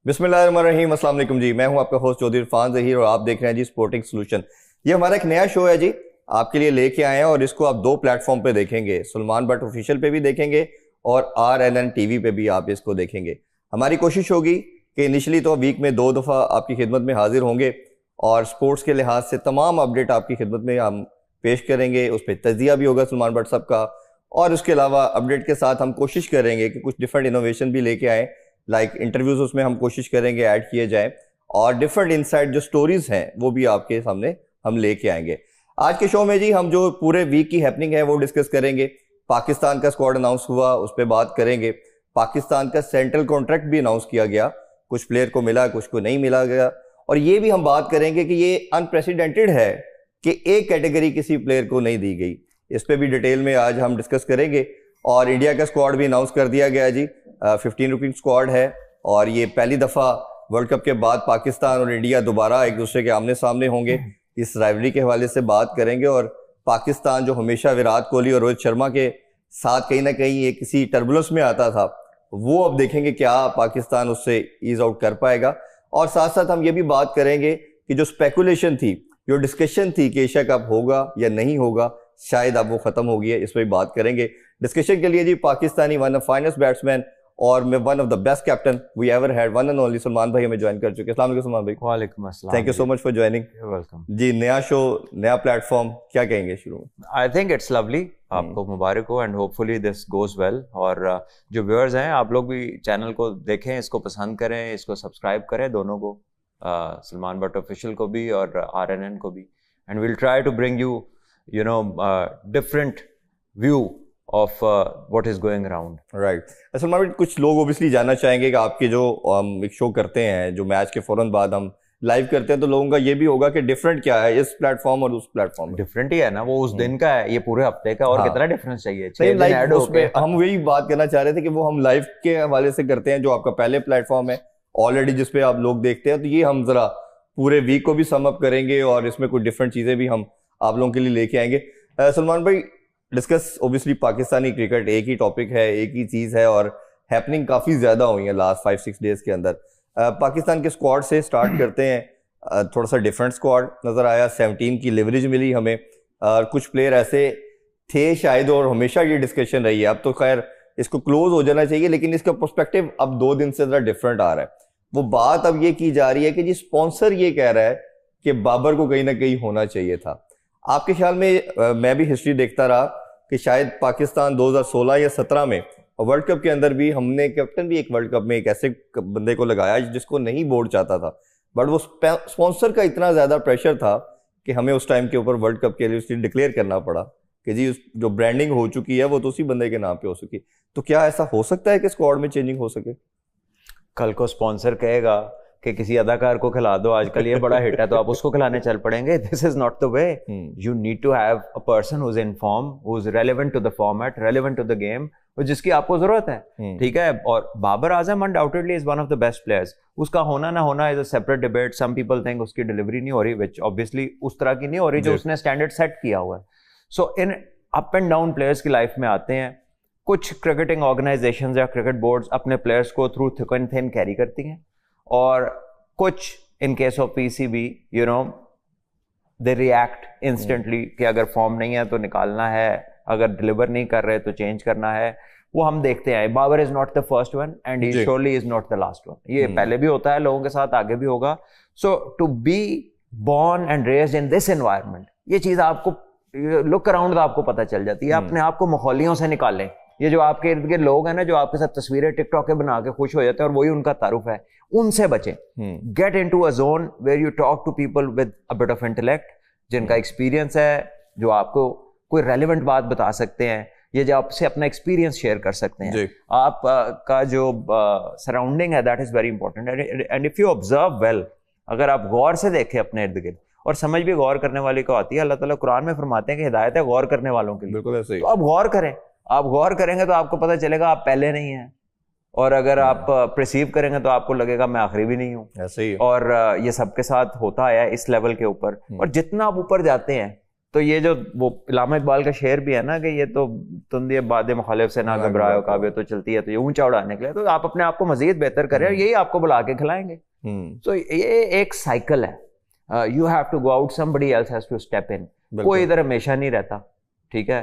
बिस्मिल्लाहिर्रहमानिर्रहीम, अस्सलाम वालेकुम जी। मैं हूं आपका होस्ट चौधरी इरफान ज़हीर और आप देख रहे हैं जी स्पोर्टिंग सॉल्यूशन। ये हमारा एक नया शो है जी, आपके लिए लेके आए हैं और इसको आप दो प्लेटफॉर्म पे देखेंगे। सलमान बट ऑफिशियल पे भी देखेंगे और RNN टीवी पे भी आप इसको देखेंगे। हमारी कोशिश होगी कि इनिशियली तो वीक में 2 दफ़ा आपकी खिदमत में हाजिर होंगे और स्पोर्ट्स के लिहाज से तमाम अपडेट आपकी खिदमत में हम पेश करेंगे। उस पर तजिया भी होगा सलमान बट साहब का, और उसके अलावा अपडेट के साथ हम कोशिश करेंगे कि कुछ डिफरेंट इनोवेशन भी लेके आएँ, लाइक इंटरव्यूज उसमें हम कोशिश करेंगे ऐड किए जाए और डिफरेंट इनसाइड जो स्टोरीज हैं वो भी आपके सामने हम लेके आएंगे। आज के शो में जी हम जो पूरे वीक की हैपनिंग है वो डिस्कस करेंगे। पाकिस्तान का स्क्वाड अनाउंस हुआ, उस पर बात करेंगे। पाकिस्तान का सेंट्रल कॉन्ट्रैक्ट भी अनाउंस किया गया, कुछ प्लेयर को मिला, कुछ को नहीं मिला गया, और ये भी हम बात करेंगे कि ये अनप्रेसिडेंटेड है कि एक कैटेगरी किसी प्लेयर को नहीं दी गई। इस पर भी डिटेल में आज हम डिस्कस करेंगे। और इंडिया का स्क्वाड भी अनाउंस कर दिया गया जी, 15 रुपीज स्क्वाड है और ये पहली दफ़ा वर्ल्ड कप के बाद पाकिस्तान और इंडिया दोबारा एक दूसरे के आमने सामने होंगे। इस राइवलरी के हवाले से बात करेंगे और पाकिस्तान जो हमेशा विराट कोहली और रोहित शर्मा के साथ कहीं ना कहीं एक किसी टर्बुलेंस में आता था, वो अब देखेंगे क्या पाकिस्तान उससे ईज आउट कर पाएगा। और साथ साथ हम ये भी बात करेंगे कि जो स्पेकुलेशन थी, जो डिस्कशन थी कि एशिया कप होगा या नहीं होगा, शायद अब वो खत्म हो गई है। इस पर भी बात करेंगे। डिस्कशन के लिए जी Pakistani one of finest batsman और मैं one of the best captain we ever had, one and only Salman भाई हमें ज्वाइन कर चुके हैं। अस्सलाम वालेकुम सलमान भाई। वालेकुम अस्सलाम। Thank you so much for joining. Welcome जी। नया शो, नया प्लेटफॉर्म, क्या कहेंगे शुरू में? आई थिंक इट्स लवली, आपको मुबारक हो and hopefully this goes well. और जो व्यूअर्स हैं, आप लोग भी चैनल को देखें, इसको पसंद करें, इसको सब्सक्राइब करें, दोनों को, सलमान बट ऑफिशियल को भी और RNN को भी। And will try to bring you know different view of what is going around. Right. Salman भाई, कुछ लोग ओबियसली जानना चाहेंगे कि आपके जो एक शो करते हैं जो मैच के फौरन बाद हम लाइव करते हैं, तो लोगों का ये भी होगा कि डिफरेंट क्या है इस प्लेटफॉर्म और उस प्लेटफॉर्म में? डिफरेंट ही है ना, वो उस दिन का है, ये पूरे हफ्ते का, और कितना डिफरेंस चाहिए? हम वही बात करना चाह रहे थे कि वो हम लाइव के हवाले से करते हैं जो आपका पहले प्लेटफॉर्म है ऑलरेडी जिसपे आप लोग देखते हैं, तो ये हम जरा पूरे वीक को भी सम अप करेंगे और इसमें कुछ डिफरेंट चीजें भी हम आप लोगों के लिए लेके आएंगे। सलमान भाई, डिस्कस ओबियसली पाकिस्तानी क्रिकेट एक ही टॉपिक है, एक ही चीज़ है और हैपनिंग काफ़ी ज़्यादा हुई है लास्ट 5-6 डेज के अंदर। पाकिस्तान के स्क्वाड से स्टार्ट करते हैं। थोड़ा सा डिफरेंट स्क्वाड नज़र आया, 17 की लिवरेज मिली हमें। कुछ प्लेयर ऐसे थे शायद, और हमेशा ये डिस्कशन रही है, अब तो खैर इसको क्लोज हो जाना चाहिए, लेकिन इसका पर्सपेक्टिव अब 2 दिन से ज़रा डिफरेंट आ रहा है। वो बात अब ये की जा रही है कि जी स्पॉन्सर ये कह रहा है कि बाबर को कहीं ना कहीं होना चाहिए था। आपके ख्याल में, मैं भी हिस्ट्री देखता रहा कि शायद पाकिस्तान 2016 या 17 में वर्ल्ड कप के अंदर भी हमने कैप्टन भी एक वर्ल्ड कप में एक ऐसे बंदे को लगाया जिसको नहीं बोर्ड चाहता था, बट वो स्पॉन्सर का इतना ज़्यादा प्रेशर था कि हमें उस टाइम के ऊपर वर्ल्ड कप के लिए उससे डिक्लेयर करना पड़ा कि जी जो ब्रांडिंग हो चुकी है वो तो उसी बंदे के नाम पे हो चुकी। तो क्या ऐसा हो सकता है कि स्क्वाड में चेंजिंग हो सके? कल को स्पॉन्सर कहेगा कि किसी अदाकार को खिला दो, आजकल ये बड़ा हिट है, तो आप उसको खिलाने चल पड़ेंगे। This is not the way. You need to have a person who is inform, who is relevant to the format, relevant to the game, और जिसकी आपको जरूरत है। ठीक है। और Babar Azam undoubtedly is one of the best players. उसका होना ना होना is a separate debate. Some people think उसकी डिलीवरी नहीं हो रही, विच ऑब्वियसली उस तरह की नहीं हो रही जो उसने स्टैंडर्ड सेट किया हुआ है। So in up and down players की लाइफ में आते हैं। कुछ क्रिकेटिंग ऑर्गेनाइजेशंस या क्रिकेट बोर्ड्स अपने प्लेयर्स को through thick and thin carry करती हैं, और कुछ in case of PCB you know they react instantly कि अगर फॉर्म नहीं है तो निकालना है, अगर डिलीवर नहीं कर रहे तो चेंज करना है। वो हम देखते हैं। Babar is not the first one and he surely is not the last one. ये पहले भी होता है लोगों के साथ, आगे भी होगा। So to be born and raised in this environment, ये चीज आपको लुक अराउंड आपको पता चल जाती है। अपने आप को माहौलियों से निकालें। ये जो आपके इर्द गिर्द लोग हैं ना, जो आपके साथ तस्वीरें टिकटॉक के बना के खुश हो जाते हैं और वही उनका तारुफ है, उनसे बचें। Get into a zone where you talk to people with a bit of intellect, जिनका एक्सपीरियंस है, जो आपको कोई रेलेवेंट बात बता सकते हैं, ये जो आपसे अपना एक्सपीरियंस शेयर कर सकते हैं। आप का जो सराउंडिंग है, that is very important. And if you observe well, अगर आप गौर से देखें अपने इर्द गिर्द, और समझ भी गौर करने वाले को आती है। अल्लाह ताला कुरान में फरमाते हैं कि हिदायत है गौर करने वालों के लिए। बिल्कुल ऐसे ही। तो आप गौर करें। आप गौर करेंगे तो आपको पता चलेगा आप पहले नहीं हैं, और अगर आप परसीव करेंगे तो आपको लगेगा मैं आखिरी भी नहीं हूँ। ऐसे ही। और ये सबके साथ होता है इस लेवल के ऊपर। और जितना आप ऊपर जाते हैं तो ये जो वो इलामा इकबाल का शेर भी है ना कि ये तो तुम ये बादे मुखालिफ से ना घबराओ काबे तो चलती है, तो ये ऊंचा उड़ाने के लिए, तो आप अपने आप को मजीद बेहतर करें और यही आपको बुला के खिलाएंगे। तो ये एक साइकिल है, you have to go out, somebody else has to step in, कोई इधर हमेशा नहीं रहता, ठीक है।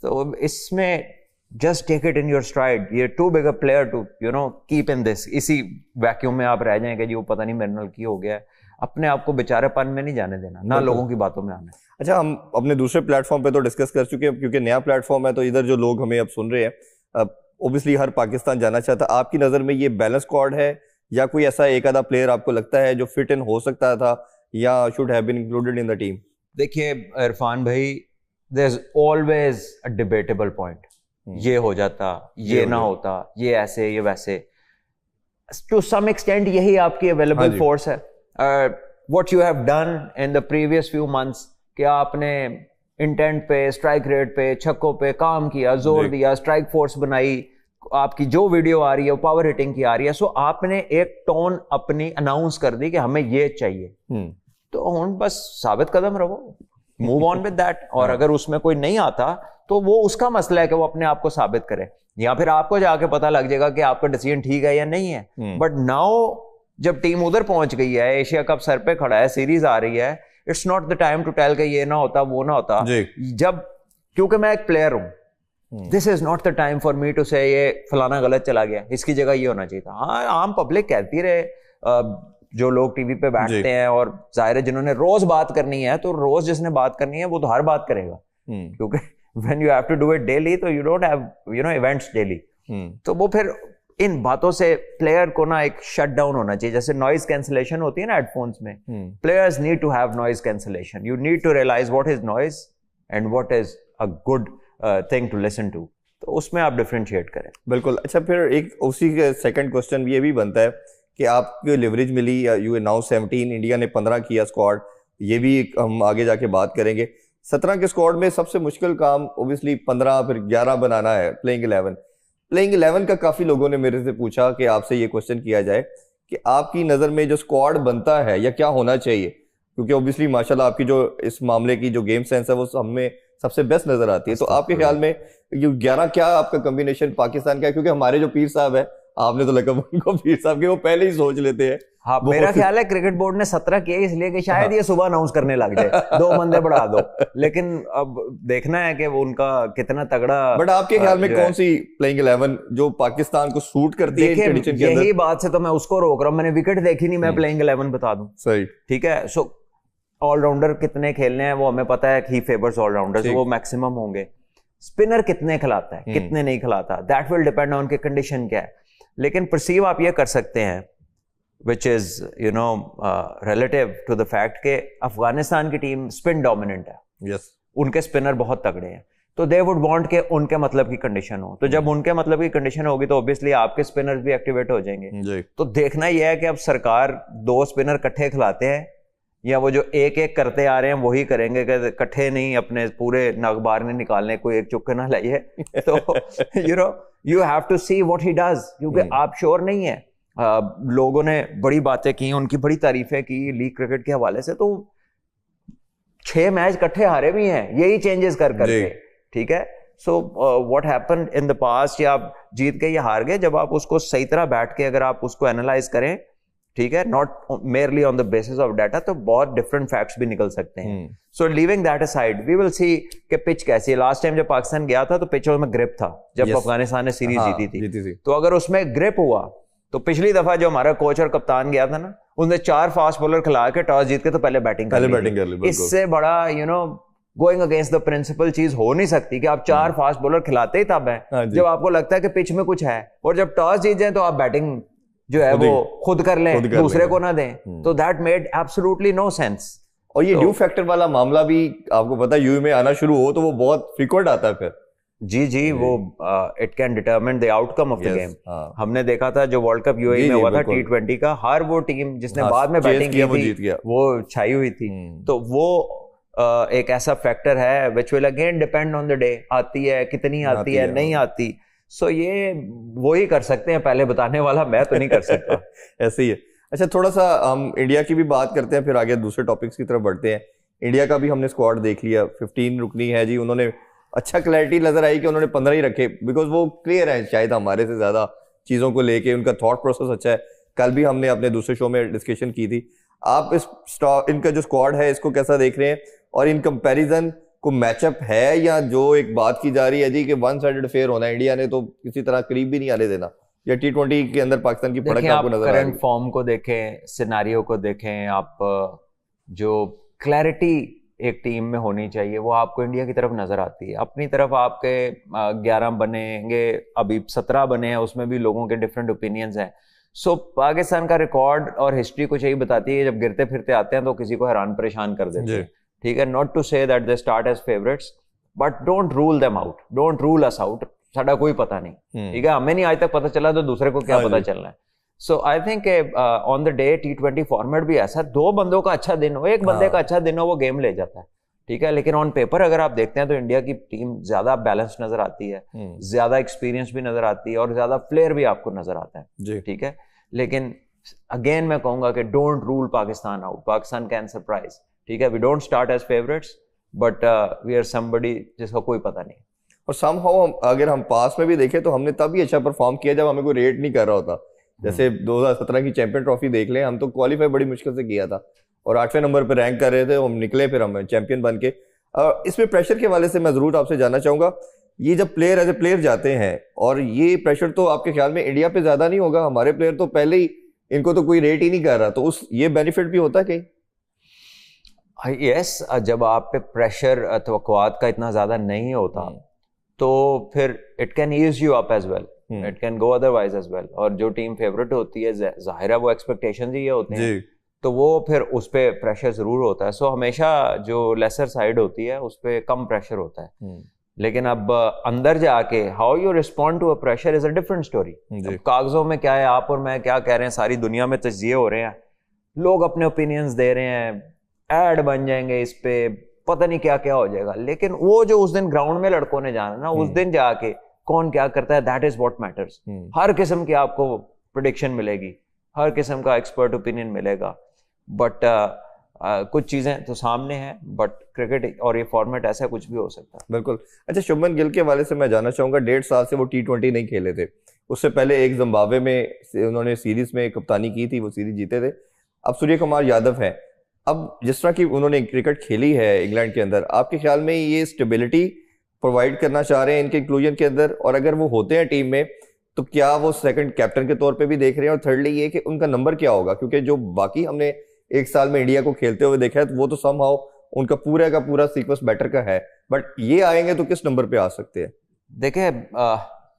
तो इसमें just take it in your stride, ये too big a player to you know keep in this, इसी वैक्यूम में आप रह जाएंगे जी वो पता नहीं मेरे नाल की हो गया है, अपने आप को बेचारेपन में नहीं जाने देना, ना लोगों की बातों में आना। अच्छा, हम अपने दूसरे प्लेटफॉर्म पे तो डिस्कस कर चुके हैं, क्योंकि नया प्लेटफॉर्म है तो इधर जो लोग हमें अब सुन रहे हैं, ओब्वियसली हर पाकिस्तान जाना चाहता है। आपकी नज़र में ये बैलेंस स्क्वाड है या कोई ऐसा एक आधा प्लेयर आपको लगता है जो फिट इन हो सकता था या should have been included in the team? देखिए इरफान भाई, there is always a debatable point, ये हो जाता, ये ना होता, ये ऐसे, ये वैसे, टू सम एक्सटेंट यही आपकी अवेलेबल फोर्स है। What you have done in the previous few months, कि आपने इंटेंट पे, स्ट्राइक रेट पे, छक्कों पे काम किया, जोर दिया, स्ट्राइक फोर्स बनाई, आपकी जो वीडियो आ रही है वो पावर हिटिंग की आ रही है, सो आपने एक टोन अपनी अनाउंस कर दी कि हमें ये चाहिए, तो हुन बस साबित कदम रहो, मूव ऑन विद दैट। और अगर उसमें कोई नहीं आता तो वो उसका मसला है कि वो अपने आप को साबित करे, या फिर आपको जाके पता लग जाएगा कि आपका डिसीजन ठीक है या नहीं है। बट नाउ जब टीम उधर पहुंच गई है, एशिया कप सर पे खड़ा है, सीरीज आ रही है, it's not the time to tell कि ये ना होता, वो ना होता। जब, क्योंकि मैं एक प्लेयर हूं, this is not the time for me to say ये फलाना गलत चला गया, इसकी जगह ये होना चाहिए था। हाँ, आम पब्लिक कहती रहे, जो लोग टीवी पे बैठते हैं, और जाहिर है जिन्होंने रोज बात करनी है, तो रोज जिसने बात करनी है वो तो हर बात करेगा, क्योंकि when you have to do it daily, तो you don't have events daily। तो वो फिर इन बातों से प्लेयर को ना एक शट डाउन होना चाहिए, जैसे नॉइज कैंसिलेशन होती है ना हेडफोन्स में, players need to have noise cancellation, you need to realise what is noise and what is a good thing to listen to, तो उसमें आप डिफरेंशिएट करें। बिल्कुल। अच्छा, फिर एक उसी के सेकंड क्वेश्चन ये भी बनता है कि आपको लिवरेज मिली, यू नाउ 17, इंडिया ने 15 किया स्क्वाड, ये भी हम आगे जाके बात करेंगे। 17 के स्क्वाड में सबसे मुश्किल काम ओब्वियसली 15 फिर 11 बनाना है, प्लेइंग 11 का काफी लोगों ने मेरे से पूछा कि आपसे ये क्वेश्चन किया जाए कि आपकी नज़र में जो स्क्वाड बनता है या क्या होना चाहिए, क्योंकि ओब्वियसली माशाल्लाह आपकी जो इस मामले की जो गेम सेंस है वो हमें सबसे बेस्ट नजर आती है। तो आपके ख्याल में ये 11 क्या आपका कॉम्बिनेशन पाकिस्तान का है? क्योंकि हमारे जो पीर साहब है, आपने तो लकब उनको पीर साहब के, वो पहले ही सोच लेते हैं। हाँ, मेरा ख्याल है क्रिकेट बोर्ड ने 17 किए इसलिए कि शायद ये सुबह अनाउंस करने लग जाए, 2 बंदे बढ़ा दो, लेकिन अब देखना है कि वो उनका कितना तगड़ा। बट आपके ख्याल में कौन सी प्लेइंग 11 जो पाकिस्तान को सूट करती है कंडीशन के अंदर? यही बात से तो मैं उसको रोक रहा हूँ, मैंने विकेट देखी नहीं, मैं प्लेइंग 11 बता दूं। सही, ठीक है। सो ऑलराउंडर कितने खेलने हैं वो हमें पता है, ही फेवर्स ऑलराउंडर्स, वो मैक्सिमम होंगे। स्पिनर कितने खिलाता है, कितने नहीं खिलाता, दैट विल डिपेंड ऑन उनकी कंडीशन क्या है। लेकिन परसीव आप ये कर सकते हैं, which is relative to the fact के अफगानिस्तान की टीम स्पिन डोमिनेंट है, yes, उनके स्पिनर बहुत तगड़े हैं, तो दे वुड वांट के उनके मतलब की कंडीशन हो, तो जब उनके मतलब की कंडीशन होगी तो ऑब्वियसली आपके स्पिनर्स भी एक्टिवेट हो जाएंगे। तो देखना यह है कि अब सरकार 2 स्पिनर इकट्ठे खिलाते हैं या वो जो एक एक करते आ रहे हैं वही करेंगे, कि इकट्ठे नहीं अपने पूरे नगबार ने निकालने, कोई एक चुक्के ना लाइए। तो you have to see what he does, क्योंकि आप श्योर नहीं है। लोगों ने बड़ी बातें की, उनकी बड़ी तारीफें की लीग क्रिकेट के हवाले से, तो 6 मैच इकट्ठे हारे भी हैं यही चेंजेस कर करके, ठीक है। So what happened in the past, या आप जीत के या हार गए, जब आप उसको सही तरह बैठ के अगर आप उसको एनालाइज करें, ठीक है, not merely on the basis of data, तो बहुत डिफरेंट फैक्ट्स भी निकल सकते हैं। So leaving that aside, we will see कि पिच कैसी है। लास्ट टाइम जब पाकिस्तान गया था तो पिच में ग्रिप था, जब अफगानिस्तान ने सीरीज जीती थी, तो अगर उसमें ग्रिप हुआ तो पिछली दफा जो हमारा कोच और कप्तान गया था ना, उसने 4 फास्ट बॉलर खिला के टॉस जीत के तो पहले बैटिंग कर ली। इससे बड़ा गोइंग अगेंस्ट द प्रिंसिपल चीज हो नहीं सकती कि आप 4 फास्ट बॉलर खिलाते ही तब है जब आपको लगता है कि पिच में कुछ है, और जब टॉस जीत जाए तो आप बैटिंग जो है वो खुद कर लें, दूसरे को ना दें। तो that made absolutely no sense. और ये ड्यू फैक्टर वाला मामला भी आपको पता है, यूए में आना शुरू हो तो वो बहुत फ्रीक्वेंट आता है फिर। जी, वो it can determine the outcome of the game. हमने देखा था जो वर्ल्ड कप यूएई में हुआ था T20 का, हर वो टीम जिसने बाद में बैटिंग की थी वो छाई हुई थी। तो वो एक ऐसा फैक्टर है which will again depend on the day, आती है कितनी आती है नहीं आती। सो ये वो ही कर सकते हैं, पहले बताने वाला मैं तो नहीं कर सकता। ऐसे ही है। अच्छा, थोड़ा सा हम इंडिया की भी बात करते हैं, फिर आगे दूसरे टॉपिक्स की तरफ बढ़ते हैं इंडिया का भी हमने स्क्वाड देख लिया, 15 रुकनी है जी, उन्होंने अच्छा क्लैरिटी नजर आई कि उन्होंने 15 ही रखे, बिकॉज वो क्लियर है शायद हमारे से ज्यादा चीजों को लेके, उनका थॉट प्रोसेस अच्छा है। कल भी हमने अपने दूसरे शो में डिस्कशन की थी। आप इनका जो स्क्वाड है इसको कैसा देख रहे हैं, और इन कंपैरिजन को मैचअप है, या जो एक बात की जा रही है जी कि वन साइडेड फेयर होना है, इंडिया ने तो किसी तरह करीब भी नहीं आने देना, या T20 के अंदर पाकिस्तान की पड़क आपको नजर आ रही है? करंट फॉर्म को देखें, सिनेरियो को देखें आप, जो क्लैरिटी एक टीम में होनी चाहिए वो आपको इंडिया की तरफ नजर आती है। अपनी तरफ आपके 11 बनेंगे, अभी 17 बने हैं, उसमें भी लोगों के डिफरेंट ओपिनियंस हैं। सो पाकिस्तान का रिकॉर्ड और हिस्ट्री कुछ यही बताती है, जब गिरते फिरते आते हैं तो किसी को हैरान परेशान कर देते हैं। ठीक है, not to say that they start as favourites, but don't rule them out, don't rule us out. साडा कोई पता नहीं, ठीक है, हमें नहीं आज तक पता चला तो दूसरे को क्या पता चलना है। So I think on the day T20 format भी ऐसा, 2 बंदों का अच्छा दिन हो, एक बंदे का अच्छा दिन हो, वो गेम ले जाता है। ठीक है, लेकिन ऑन पेपर अगर आप देखते हैं तो इंडिया की टीम ज्यादा बैलेंस नजर आती है, ज्यादा एक्सपीरियंस भी नजर आती है, और ज्यादा फ्लेयर भी आपको नजर आता है। ठीक है, लेकिन अगेन मैं कहूंगा कि don't rule Pakistan out, Pakistan can surprise. ठीक है, we don't start as favourites, but we are somebody जिसका कोई पता नहीं। और समहाउ अगर हम पास में भी देखें तो हमने तब भी अच्छा परफॉर्म किया जब हमें कोई रेट नहीं कर रहा होता। जैसे 2017 की चैंपियन ट्रॉफी देख लें, हम तो क्वालिफाई बड़ी मुश्किल से किया था और 8वें नंबर पर रैंक कर रहे थे, हम निकले, फिर हम चैंपियन बन के। इसमें प्रेशर के वाले से मैं जरूर आपसे जानना चाहूंगा, ये जब प्लेयर एज ए प्लेयर जाते हैं, और ये प्रेशर तो आपके ख्याल में इंडिया पे ज्यादा नहीं होगा? हमारे प्लेयर तो पहले ही, इनको तो कोई रेट ही नहीं कर रहा, तो उस ये बेनिफिट भी होता है कहीं? यस, जब आप पे प्रेशर तवक्कुआत का इतना ज्यादा नहीं होता तो फिर it can ease you up as well, it can go otherwise as well. और जो टीम फेवरेट होती है, जाहिर है वो एक्सपेक्टेशंस ही ये होते हैं, तो वो फिर उस पे प्रेशर जरूर होता है। सो हमेशा जो लेसर साइड होती है उस पे कम प्रेशर होता है। लेकिन अब अंदर जाके how you respond to a pressure is a different story. कागजों में क्या है, आप और मैं क्या कह रहे हैं, सारी दुनिया में तज्जिए हो रहे हैं, लोग अपने ओपिनियंस दे रहे हैं, ऐड बन जाएंगे इस पे, पता नहीं क्या क्या हो जाएगा। लेकिन वो जो उस दिन ग्राउंड में लड़कों ने जाना ना, उस दिन जाके कौन क्या करता है, दैट इज व्हाट मैटर्स। हर किस्म की आपको प्रेडिक्शन मिलेगी, हर किस्म का एक्सपर्ट ओपिनियन मिलेगा, बट कुछ चीजें तो सामने हैं, बट क्रिकेट और ये फॉर्मेट ऐसा कुछ भी हो सकता है। बिल्कुल। अच्छा, शुभमन गिल के वाले से मैं जानना चाहूंगा, 1.5 साल से वो T20 नहीं खेले थे, उससे पहले एक जिम्बाब्वे में उन्होंने सीरीज में कप्तानी की थी, वो सीरीज जीते थे। अब सूर्य कुमार यादव है, अब जिस तरह की उन्होंने क्रिकेट खेली है इंग्लैंड के अंदर, आपके ख्याल में ये स्टेबिलिटी प्रोवाइड करना चाह रहे हैं इनके इंक्लूजन के अंदर? और अगर वो होते हैं टीम में तो क्या वो सेकंड कैप्टन के तौर पे भी देख रहे हैं? और थर्डली ये कि उनका नंबर क्या होगा, क्योंकि जो बाकी हमने 1 साल में इंडिया को खेलते हुए देखा है तो वो तो समहाउ उनका पूरा का पूरा सीक्वेंस बैटर का है, बट ये आएंगे तो किस नंबर पे आ सकते हैं? देखिए,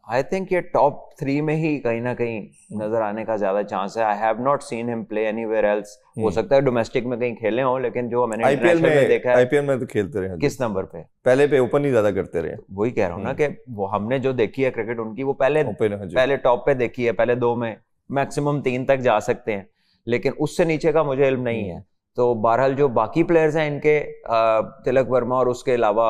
आई थिंक ये टॉप 3 में ही कहीं ना कहीं नजर आने का ज्यादा चांस है। I have not seen him play anywhere else. हो सकता है डोमेस्टिक में कहीं खेले हों, लेकिन जो मैंने इंटरनेशनल में देखा है, आईपीएल में तो खेलते रहे। किस नंबर पे? पहले पे ओपन ही ज्यादा करते रहे। वही कह रहा हूँ ना कि वो हमने जो देखी है क्रिकेट उनकी, वो पहले टॉप पे देखी है, पहले 2 में, मैक्सिमम 3 तक जा सकते हैं, लेकिन उससे नीचे का मुझे इल्म नहीं है। तो बहरहाल जो बाकी प्लेयर्स हैं इनके, तिलक वर्मा और उसके अलावा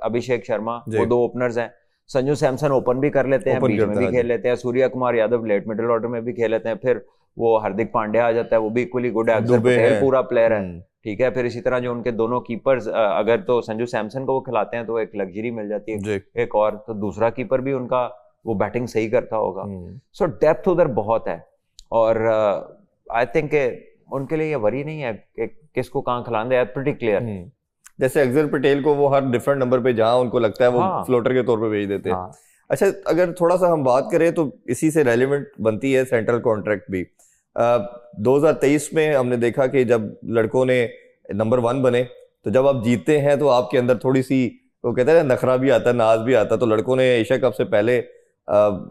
अभिषेक शर्मा, वो 2 ओपनर्स हैं। संजू सैमसन ओपन भी कर लेते हैं, बीच में भी खेल लेते हैं। Surya Kumar Yadav late middle order में भी खेल लेते हैं। फिर वो हार्दिक पांड्या आ जाता है, वो भी इक्वली गुड है। अक्षर पटेल पूरा प्लेयर है, ठीक है। फिर इसी तरह जो उनके दोनों कीपर्स, अगर तो संजू सैमसन को वो खिलाते हैं तो एक लग्जरी मिल जाती है, एक और तो दूसरा कीपर भी उनका वो बैटिंग सही करता होगा। सो डेप्थ उधर बहुत है, और आई थिंक उनके लिए ये वरी नहीं है कि किसको कहाँ खिलाना है, प्रीटी क्लियर। जैसे अक्षर पटेल को वो हर डिफरेंट नंबर पे जहां उनको लगता है वो फ्लोटर के तौर पे भेज देते हैं। अच्छा, अगर थोड़ा सा हम बात करें तो इसी से रेलेवेंट बनती है सेंट्रल कॉन्ट्रैक्ट भी। 2023 में हमने देखा कि जब लड़कों ने नंबर 1 बने, तो जब आप जीतते हैं तो आपके अंदर थोड़ी सी, वो कहते हैं नखरा भी आता है, नाज भी आता है। तो लड़कों ने एशिया कप से पहले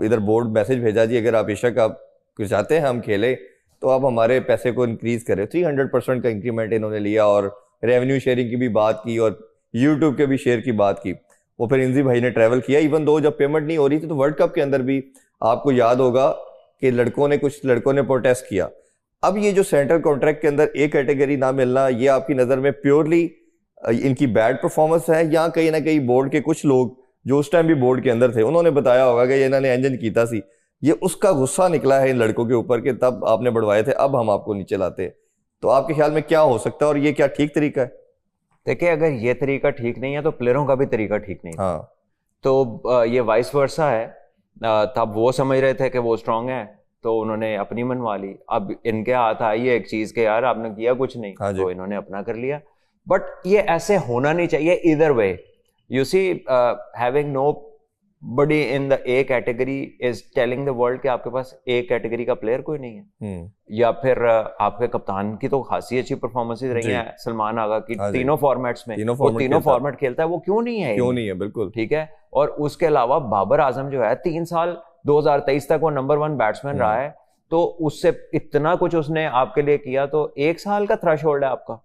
इधर बोर्ड मैसेज भेजा, जी अगर आप एशिया कप चाहते हैं हम खेले तो आप हमारे पैसे को इंक्रीज करें। 300% का इंक्रीमेंट इन्होंने लिया, और रेवेन्यू शेयरिंग की भी बात की, और यूट्यूब के भी शेयर की बात की। वो फिर इंजी भाई ने ट्रैवल किया, इवन दो जब पेमेंट नहीं हो रही थी। तो वर्ल्ड कप के अंदर भी आपको याद होगा कि कुछ लड़कों ने प्रोटेस्ट किया। अब ये जो सेंट्रल कॉन्ट्रैक्ट के अंदर एक कैटेगरी ना मिलना, ये आपकी नज़र में प्योरली इनकी बैड परफॉर्मेंस है, या कहीं ना कहीं बोर्ड के कुछ लोग जो उस टाइम भी बोर्ड के अंदर थे उन्होंने बताया होगा कि इन्होंने इंजन कीता सी, ये उसका गुस्सा निकला है इन लड़कों के ऊपर कि तब आपने बढ़वाए थे, अब हम आपको नीचे लाते हैं। तो आपके ख्याल में क्या हो सकता है, और ये क्या ठीक तरीका है? देखिए अगर ये तरीका ठीक नहीं है तो प्लेयरों का भी तरीका ठीक नहीं है। तो ये वाइस वर्सा है। तब वो समझ रहे थे कि वो स्ट्रांग है तो उन्होंने अपनी मनवा ली। अब इनके हाथ आई है एक चीज के यार आपने किया कुछ नहीं, तो इन्होंने अपना कर लिया। बट ये ऐसे होना नहीं चाहिए इधर वे। You see having nobody in the A category is telling the world कि आपके पास ए कैटेगरी का प्लेयर कोई नहीं है। या फिर आपके कप्तान की तो खासी अच्छी परफॉर्मेंसेज रही हैं सलमान आगा की तीनों फॉर्मेट्स में, वो तीनों फॉर्मेट खेलता है, वो क्यों नहीं है? क्यों नहीं है, बिल्कुल ठीक है। और उसके अलावा बाबर आजम जो है 3 साल 2023 तक वो नंबर 1 बैट्समैन रहा है, तो उससे इतना कुछ उसने आपके लिए किया, तो 1 साल का थ्रेशोल्ड है आपका,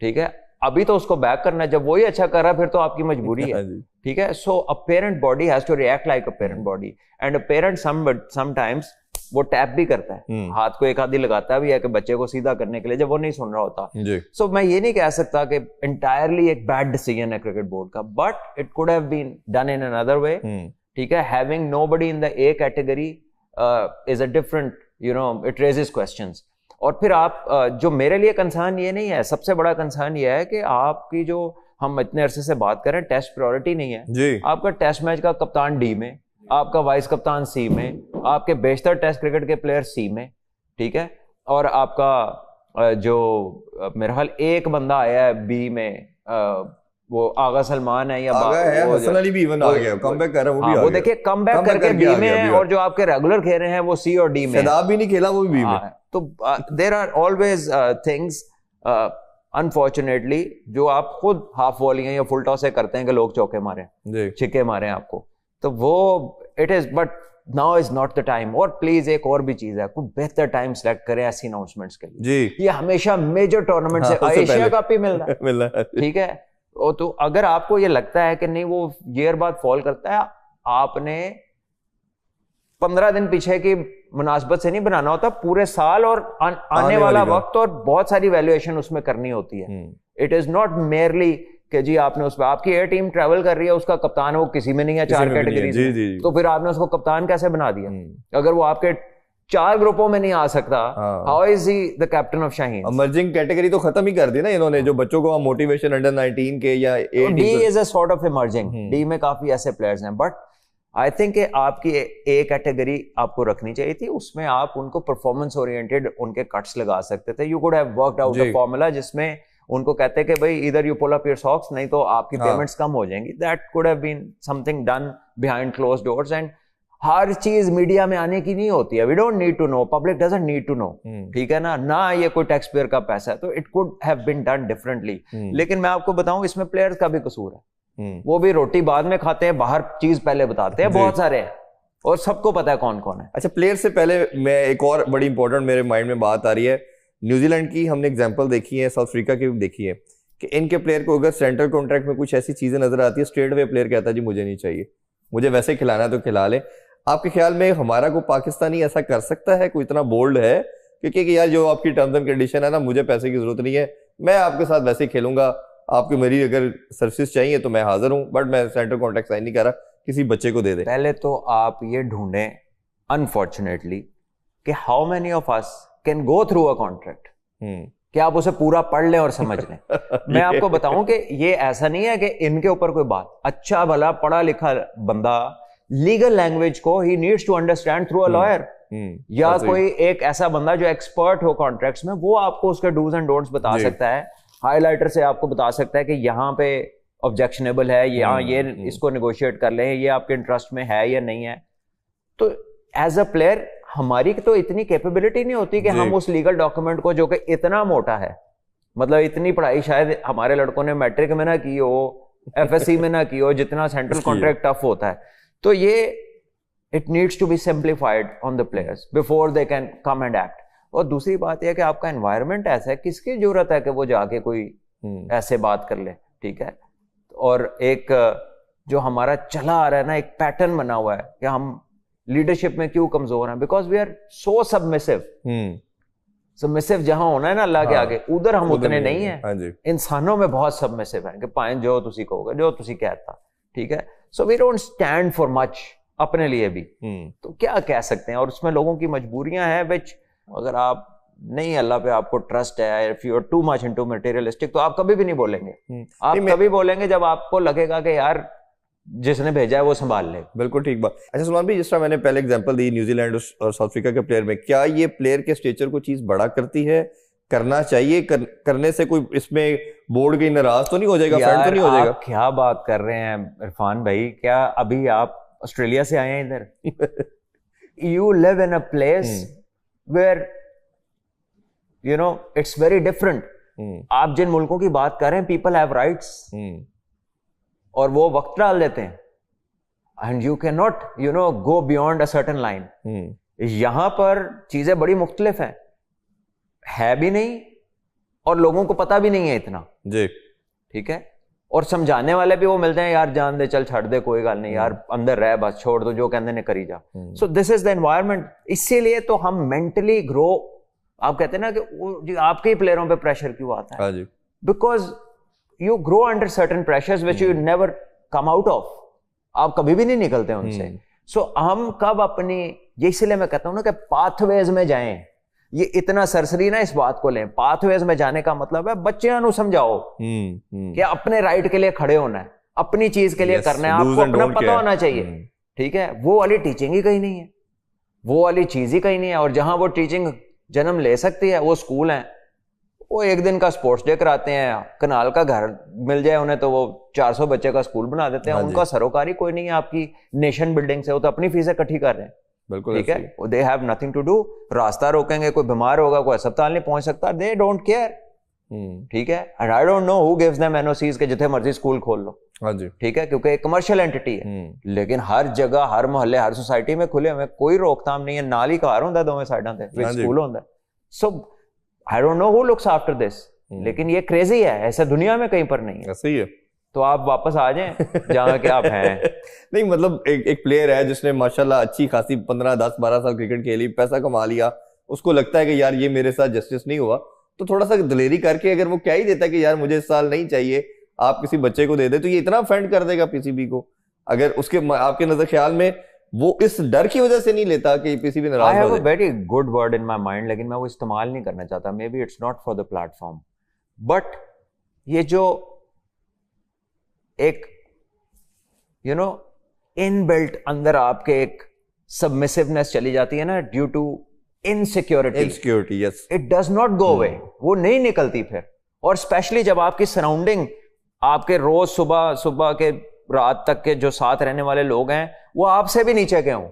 ठीक है। अभी तो उसको बैक करना है, जब वही अच्छा कर रहा है फिर तो आपकी मजबूरी है, ठीक है। So a parent body has to react like a parent body, and a parent sometimes वो टैप भी करता है, हाथ को एक आधी लगाता भी है कि बच्चे को सीधा करने के लिए जब वो नहीं सुन रहा होता। सो मैं ये नहीं कह सकता कि एंटायरली एक बैड डिसीजन है क्रिकेट बोर्ड का, but it could have been done in another way, ठीक है। Having nobody in the A category is a different, you know, it raises questions. और फिर आप जो मेरे लिए कंसर्न ये नहीं है, सबसे बड़ा कंसर्न ये है कि आपकी जो हम इतने अरसे से बात करें टेस्ट प्रायोरिटी नहीं है जी। आपका टेस्ट मैच का कप्तान डी में, आपका वाइस कप्तान सी में, आपके बेशतर टेस्ट क्रिकेट के प्लेयर सी में, ठीक है। और आपका जो मेरा ख्याल एक बंदा आया है बी में, वो आगा सलमान है या है, हसन अली भी इवन आ गया, कमबैक कर रहा है वो भी आ गया। वो देखिए कमबैक करके बी में है, और जो आपके रेगुलर खेल रहे हैं वो सी और डी में। शदाब भी नहीं खेला, वो भी बी में। तो there are always things unfortunately जो आप खुद हाफ वॉलियां या फुल टॉस से करते हैं कि लोग चौके मारे, छिक्के मारे आपको, तो वो it is, but now is not the time. और प्लीज एक और भी चीज है, कोई बेहतर टाइम सेलेक्ट करें ऐसी अनाउंसमेंट्स के लिए जी। ये हमेशा मेजर टूर्नामेंट से एशिया कप ही मिल रहा है, ठीक है। तो अगर आपको ये लगता है कि नहीं वो ईयर बाद फॉल करता है, आपने 15 दिन पीछे की मुनासबत से नहीं बनाना होता, पूरे साल और आने वाला वक्त और बहुत सारी वैल्यूएशन उसमें करनी होती है। इट इज नॉट मेयरली कि जी आपने उसमें, आपकी ए टीम ट्रैवल कर रही है, उसका कप्तान वो किसी में नहीं है 4 कैटेगरीज में, तो फिर आपने उसको कप्तान कैसे बना दिया? अगर वो आपके 4 ग्रुपों में नहीं आ सकता, how is he the captain of Shaheen? Emerging category तो खत्म ही कर दी ना इन्होंने, जो बच्चों को मोटिवेशन अंडर 19 के या D is a sort of emerging. D में काफी ऐसे प्लेयर्स हैं, बट आई थिंक आपकी ए कैटेगरी आपको रखनी चाहिए थी, उसमें आप उनको परफॉर्मेंस ओरिएंटेड उनके कट्स लगा सकते थे। You could have worked out a formula जिसमें उनको कहते कि भाई इधर you pull up your socks, नहीं तो आपकी पेमेंट्स कम हो जाएंगी। That could have been something done behind closed doors. And हर चीज मीडिया में आने की नहीं होती है, we don't need to know, public doesn't need to know, ठीक है ना ये कोई टैक्स पेयर का पैसा है, तो it could have been done differently. लेकिन मैं आपको बताऊं इसमें प्लेयर्स का भी कसूर है, वो भी रोटी बाद में खाते हैं, बाहर चीज पहले बताते हैं, बहुत सारे हैं और सबको पता है कौन कौन है। अच्छा, प्लेयर से पहले मैं एक और बड़ी इंपॉर्टेंट मेरे माइंड में बात आ रही है, न्यूजीलैंड की हमने एग्जांपल देखी है, साउथ अफ्रीका की भी देखी है कि इनके प्लेयर को अगर सेंट्रल कॉन्ट्रैक्ट में कुछ ऐसी चीजें नजर आती है, स्ट्रेट वे प्लेयर कहता है जी मुझे नहीं चाहिए, मुझे वैसे खिलाना है तो खिला ले। आपके ख्याल में हमारा को पाकिस्तानी ऐसा कर सकता है, कोई इतना बोल्ड है क्योंकि यार जो आपकी टर्म्स एंड कंडीशन है ना, मुझे पैसे की जरूरत नहीं है, मैं आपके साथ वैसे ही खेलूंगा, आपको मेरी अगर सर्विस चाहिए तो मैं हाजिर हूं, बट मैं सेंट्रल कॉन्ट्रैक्ट साइन नहीं कर रहा, किसी बच्चे को दे दे। पहले तो आप ये ढूंढें अनफॉर्चुनेटली कि how many of us can go through a contract, कि आप उसे पूरा पढ़ लें और समझ लें। मैं आपको बताऊं कि ये ऐसा नहीं है कि इनके ऊपर कोई बात, अच्छा भला पढ़ा लिखा बंदा लीगल लैंग्वेज को ही needs to understand through a lawyer, या कोई एक ऐसा बंदा जो एक्सपर्ट हो कॉन्ट्रैक्ट्स में, वो आपको उसके डूज एंड डोंट्स बता सकता है, हाईलाइटर से आपको बता सकता है कि यहाँ पे ऑब्जेक्शनेबल है, यहाँ ये इसको नेगोशिएट कर लें, ये आपके इंटरेस्ट में है या नहीं है। तो एज अ प्लेयर हमारी तो इतनी कैपेबिलिटी नहीं होती कि हम उस लीगल डॉक्यूमेंट को, जो कि इतना मोटा है, मतलब इतनी पढ़ाई शायद हमारे लड़कों ने मैट्रिक में ना की हो, एफएससी में ना की हो, जितना सेंट्रल कॉन्ट्रैक्ट टफ होता है। तो ये it needs to be simplified on the players before they can come and act. और दूसरी बात यह है कि आपका एनवायरनमेंट ऐसा है, किसकी जरूरत है कि वो जाके कोई ऐसे बात कर ले, ठीक है। और एक जो हमारा चला आ रहा है ना, एक पैटर्न बना हुआ है कि हम लीडरशिप में क्यों कमजोर हैं, because we are so submissive. Submissive जहां होना है ना अल्लाह के आगे, उधर हम उतने नहीं है। इंसानों में बहुत सबमिसिव है कि पाएं जो तुसी कहोगे, जो तुसी कहता, ठीक है। So we don't stand for much अपने लिए भी, तो क्या कह सकते हैं। और उसमें लोगों की मजबूरियां हैं, विच अगर आप नहीं अल्लाह पे आपको ट्रस्ट है, if you are too much into materialistic, तो आप कभी भी नहीं बोलेंगे। आप कभी बोलेंगे जब आपको लगेगा कि यार जिसने भेजा है वो संभाल ले। बिल्कुल ठीक बात। अच्छा सलमान भाई, जिस तरह मैंने पहले एग्जांपल दी न्यूजीलैंड और साउथ अफ्रीका के प्लेयर में, क्या ये प्लेयर के स्टेचर को चीज बड़ा करती है? करना चाहिए? करने से कोई इसमें बोर्ड की नाराज तो नहीं हो जाएगा, फ्रेंड तो नहीं हो जाएगा? आप क्या बात कर रहे हैं इरफान भाई, क्या अभी आप ऑस्ट्रेलिया से आए हैं इधर? You live in a place where you know it's very different. आप जिन मुल्कों की बात कर रहे हैं, पीपल हैव राइट्स, और वो वक्त डाल देते हैं, and you can not you know go beyond a certain line. यहां पर चीजें बड़ी मुख्तलिफ है भी नहीं, और लोगों को पता भी नहीं है इतना जी, ठीक है, और समझाने वाले भी वो मिलते हैं, यार जान दे, चल छड़ दे, कोई गल नहीं यार, अंदर रह, बस छोड़ दो, जो कहते ने करी जा। So this is the environment. इसीलिए तो हम मेंटली ग्रो, आप कहते हैं ना कि आपके ही प्लेयरों पे प्रेशर क्यों आता है, because you grow under certain pressures which you never come out of, आप कभी भी नहीं निकलते उनसे। सो हम कब अपनी, ये इसलिए मैं कहता हूं ना कि पाथवेज में जाएं, ये इतना सरसरी ना इस बात को लें। पाथवेज में जाने का मतलब है बच्चियां नु समझाओ कि अपने राइट के लिए खड़े होना है, अपनी चीज के लिए करना है, आपको अपना पता होना चाहिए, ठीक है। वो वाली टीचिंग ही कहीं नहीं है, वो वाली चीज ही कहीं नहीं है। और जहां वो टीचिंग जन्म ले सकती है वो स्कूल है। वो एक दिन का स्पोर्ट्स डे कराते हैं, कनाल का घर मिल जाए उन्हें तो वो 400 बच्चे का स्कूल बना देते हैं। उनका सरोकारी कोई नहीं है आपकी नेशन बिल्डिंग से, वो तो अपनी फीसें इकट्ठी कर रहे हैं, बिल्कुल ठीक है। They have nothing to do, रास्ता रोकेंगे, कोई बीमार होगा, कोई अस्पताल नहीं पहुंच सकता, दे डोंट केयर, ठीक है। And I don't know who gives them NOCs के जिथे मर्जी स्कूल खोल लो, हाँ जी, ठीक है, क्योंकि एक कमर्शियल एंटिटी है। लेकिन हर जगह, हर मोहल्ले, हर सोसाइटी में खुले हुए, कोई रोकथाम नहीं है, नाल ही घर होंदा दोवें साइडां ते स्कूल होंदा। So I don't know who looks after this, लेकिन ये क्रेजी है, ऐसा दुनिया में कहीं पर नहीं है। ऐसे ही है। तो आप वापस आ जाएं जहां के आप हैं। नहीं मतलब एक प्लेयर है जिसने माशाल्लाह अच्छी खासी 15, 10, 12 साल क्रिकेट खेली, पैसा कमा लिया, उसको लगता है कि यार ये मेरे साथ जस्टिस नहीं हुआ, तो थोड़ा सा दिलेरी करके अगर वो क्या ही देता है कि यार मुझे इस साल नहीं चाहिए, आप किसी बच्चे को दे दे, तो ये इतना ऑफेंड कर देगा पीसीबी को। अगर उसके आपके नजर ख्याल में वो इस डर की वजह से नहीं लेता कि पीसीबी नाराज हो जाए। I have a very good word in my mind, लेकिन मैं वो इस्तेमाल नहीं करना चाहता। May be it's not for the platform, but ये जो एक यू नो इनबिल्ट अंदर आपके एक सबमिसिवनेस चली जाती है ना, due to insecurity, yes, it does not go away, वो नहीं निकलती फिर। और स्पेशली जब आपकी सराउंडिंग, आपके रोज सुबह के रात तक के जो साथ रहने वाले लोग हैं वो आपसे भी नीचे के हों,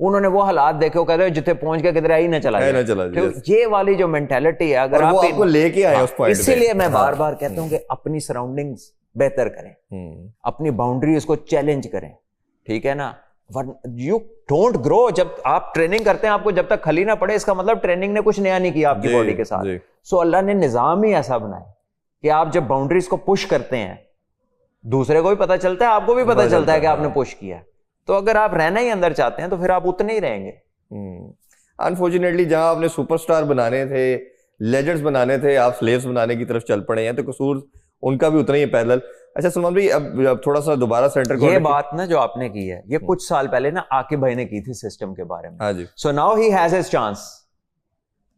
उन्होंने वो हालात देखे, वो कहते हैं जिथे पहुंच के किधर ही ना चला जाए। तो ये वाली जो मेंटालिटी है, अगर आप आपको लेके आए उस पॉइंट पे, इसीलिए मैं बार बार कहता हूं कि अपनी सराउंडिंग्स बेहतर करें, अपनी बाउंड्रीज को चैलेंज करें, ठीक है ना। यू डोंट ग्रो, जब आप ट्रेनिंग करते हैं आपको जब तक खली ना पड़े, इसका मतलब ट्रेनिंग ने कुछ नया नहीं किया आपकी बॉडी के साथ। सो अल्लाह ने निजाम ही ऐसा बनाया कि आप जब बाउंड्रीज को पुश करते हैं, दूसरे को भी पता चलता है, आपको भी पता चलता है कि आपने पुश किया। तो अगर आप रहना ही अंदर चाहते हैं तो फिर आप उतने ही रहेंगे। अनफॉर्चुनेटली जहां आपने सुपरस्टार बनाने थे, लेजेंड्स बनाने थे, आप स्लेव्स बनाने की तरफ चल पड़े हैं, तो कसूर उनका भी उतना ही है पैरेलल। अच्छा सलमान भाई, अब थोड़ा सा दोबारा सेंटर को, ये बात ना जो आपने की है, ये कुछ साल पहले ना आकिब भाई ने की थी सिस्टम के बारे में। हाँ जी। So now he has his chance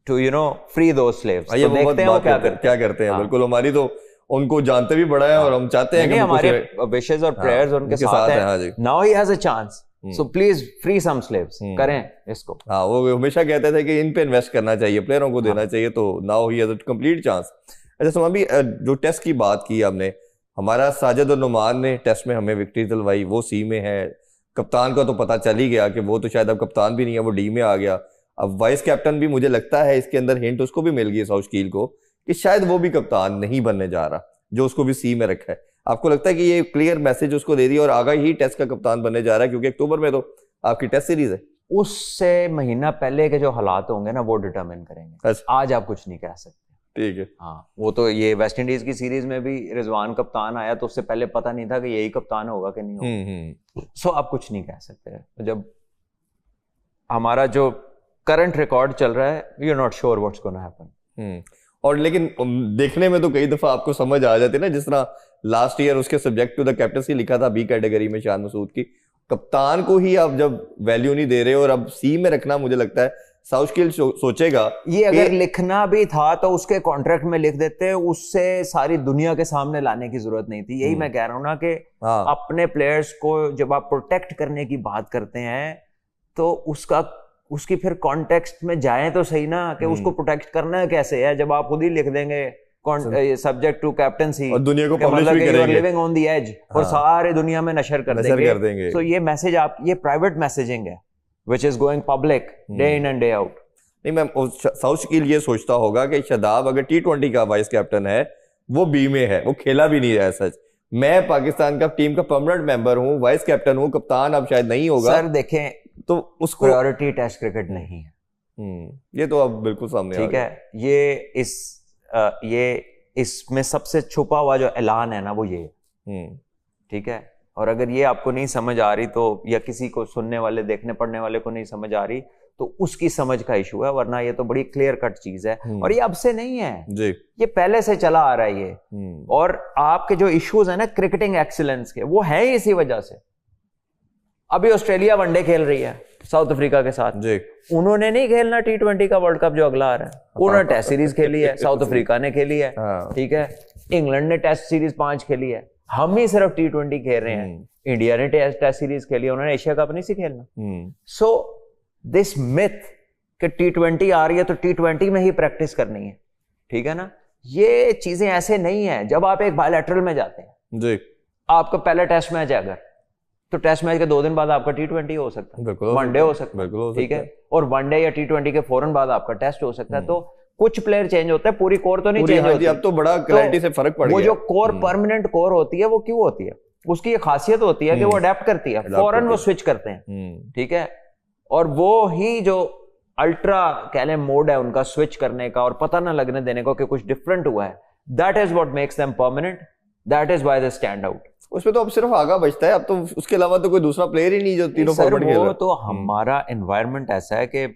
to you know free those slaves. तो देखते हैं वो क्या करते हैं। बिल्कुल, हमारी तो उनको जानते भी बड़ा है और हम चाहते हैं कि हमारे विशेस और प्रेयर्स उनके साथ हैं। Now he has a chance, so please free some slaves, करें इसको। हाँ, वो हमेशा कहते थे कि इन पे इन्वेस्ट करना चाहिए, प्लेयरों को देना चाहिए, तो now he has a complete chance. अच्छा सलमान भाई, जो टेस्ट की बात की आपने, हमारा साजिद और नुमान ने टेस्ट में हमें विक्ट्री दिलवाई, वो सी में है। कप्तान का तो पता चल ही गया कि वो तो शायद अब कप्तान भी नहीं है, वो डी में आ गया। अब वाइस कैप्टन भी मुझे लगता है इसके अंदर हिंट उसको भी मिल गई, साउशकील को, कि शायद वो भी कप्तान नहीं बनने जा रहा, जो उसको भी सी में रखा है। आपको लगता है कि ये क्लियर मैसेज उसको दे दिया और आगा ही टेस्ट का कप्तान बनने जा रहा है, क्योंकि अक्टूबर में तो आपकी टेस्ट सीरीज है। उससे महीना पहले के जो हालात होंगे ना, वो डिटरमिन करेंगे। आज आप कुछ नहीं कह सकते, ठीक है। हाँ, वो तो ये वेस्ट इंडीज की सीरीज में भी रिजवान कप्तान आया तो उससे पहले पता नहीं था कि यही कप्तान होगा कि नहीं होगा। सो आप कुछ नहीं कह सकते। जब हमारा जो करंट रिकॉर्ड चल रहा है, you are not sure what's gonna happen. और लेकिन देखने में तो कई दफा आपको समझ आ जाती है ना, जिस तरह लास्ट ईयर उसके सब्जेक्ट टू द कैप्टनसी लिखा था बी कैटेगरी में शान मसूद की, कप्तान को ही आप जब वैल्यू नहीं दे रहे हो और अब सी में रखना, मुझे लगता है साउशकिल सोचेगा ये अगर लिखना भी था तो उसके कॉन्ट्रैक्ट में लिख देते, उससे सारी दुनिया के सामने लाने की जरूरत नहीं थी। यही मैं कह रहा हूं ना कि अपने प्लेयर्स को जब आप प्रोटेक्ट करने की बात करते हैं तो उसकी फिर कॉन्टेक्स्ट में जाएं तो सही ना, कि उसको प्रोटेक्ट करना कैसे है जब आप खुद ही लिख देंगे सब्जेक्ट टू कैप्टनसी और दुनिया को पब्लिश भी करेंगे, लिविंग ऑन द एज, और सारे दुनिया में नशर कर देंगे। तो ये मैसेज ये प्राइवेट मैसेजिंग है which is going public day in and day out। नहीं, मैं साउशकिल ये सोचता होगा कि शादाब अगर T20 का वाइस कैप्टन है, वो बी में है, वो खेला भी नहीं है सच। मैं पाकिस्तान का टीम का परमानेंट मेंबर हूँ, वाइस कैप्टन हूँ, कप्तान अब शायद नहीं होगा। सर देखें, तो उसको प्रायोरिटी टेस्ट क्रिकेट नहीं है। ये तो अब बिल्कुल सामने ठीक है। ये इसमें सबसे छुपा हुआ जो ऐलान है ना वो ये, ठीक है। और अगर ये आपको नहीं समझ आ रही तो, या किसी को सुनने वाले देखने पढ़ने वाले को नहीं समझ आ रही तो उसकी समझ का इशू है, वरना ये तो बड़ी क्लियर कट चीज है। और ये अब से नहीं है जी, ये पहले से चला आ रहा है ये। और आपके जो इश्यूज है ना क्रिकेटिंग एक्सीलेंस के, वो है इसी वजह से। अभी ऑस्ट्रेलिया वनडे खेल रही है साउथ अफ्रीका के साथ जी। उन्होंने नहीं खेलना T20 का वर्ल्ड कप जो अगला आ रहा है, उन्होंने टेस्ट सीरीज खेली है, साउथ अफ्रीका ने खेली है, ठीक है। इंग्लैंड ने टेस्ट सीरीज 5 खेली है, हम ही सिर्फ T20 खेल रहे हैं। इंडिया ने टेस्ट सीरीज खेली है, उन्होंने एशिया कप नहीं सी खेलना। सो दिस मिथ कि T20 आ रही है तो T20 में ही प्रैक्टिस करनी है, ठीक है ना, ये चीजें ऐसे नहीं है। जब आप एक बायलैटरल में जाते हैं जी, आपका पहला टेस्ट मैच है अगर, तो टेस्ट मैच के 2 दिन बाद आपका T20 हो सकता है, वनडे हो सकता है, ठीक है। और वनडे या T20 के फौरन बाद आपका टेस्ट हो सकता है। तो कुछ प्लेयर चेंज होता है, पूरी कोर तो नहीं चेंज होती। अब तो बड़ा क्लैरिटी से फर्क पड़ गया। वो जो कोर परमानेंट कोर होती है वो क्यों होती है, उसकी ये खासियत होती है कि वो अडेप्ट करती है, फौरन वो स्विच करते हैं, ठीक है। और वो ही जो अल्ट्रा कह लें मोड है उनका स्विच करने का और पता ना लगने देने को कि कुछ डिफरेंट हुआ है, that is what makes them permanent, that is why they stand out. उसमें तो अब सिर्फ आगा बचता है, अब तो उसके अलावा तो कोई दूसरा प्लेयर ही नहीं जो तीनों फॉरवर्ड खेल रहा है। तो हमारा एनवायरनमेंट ऐसा है कि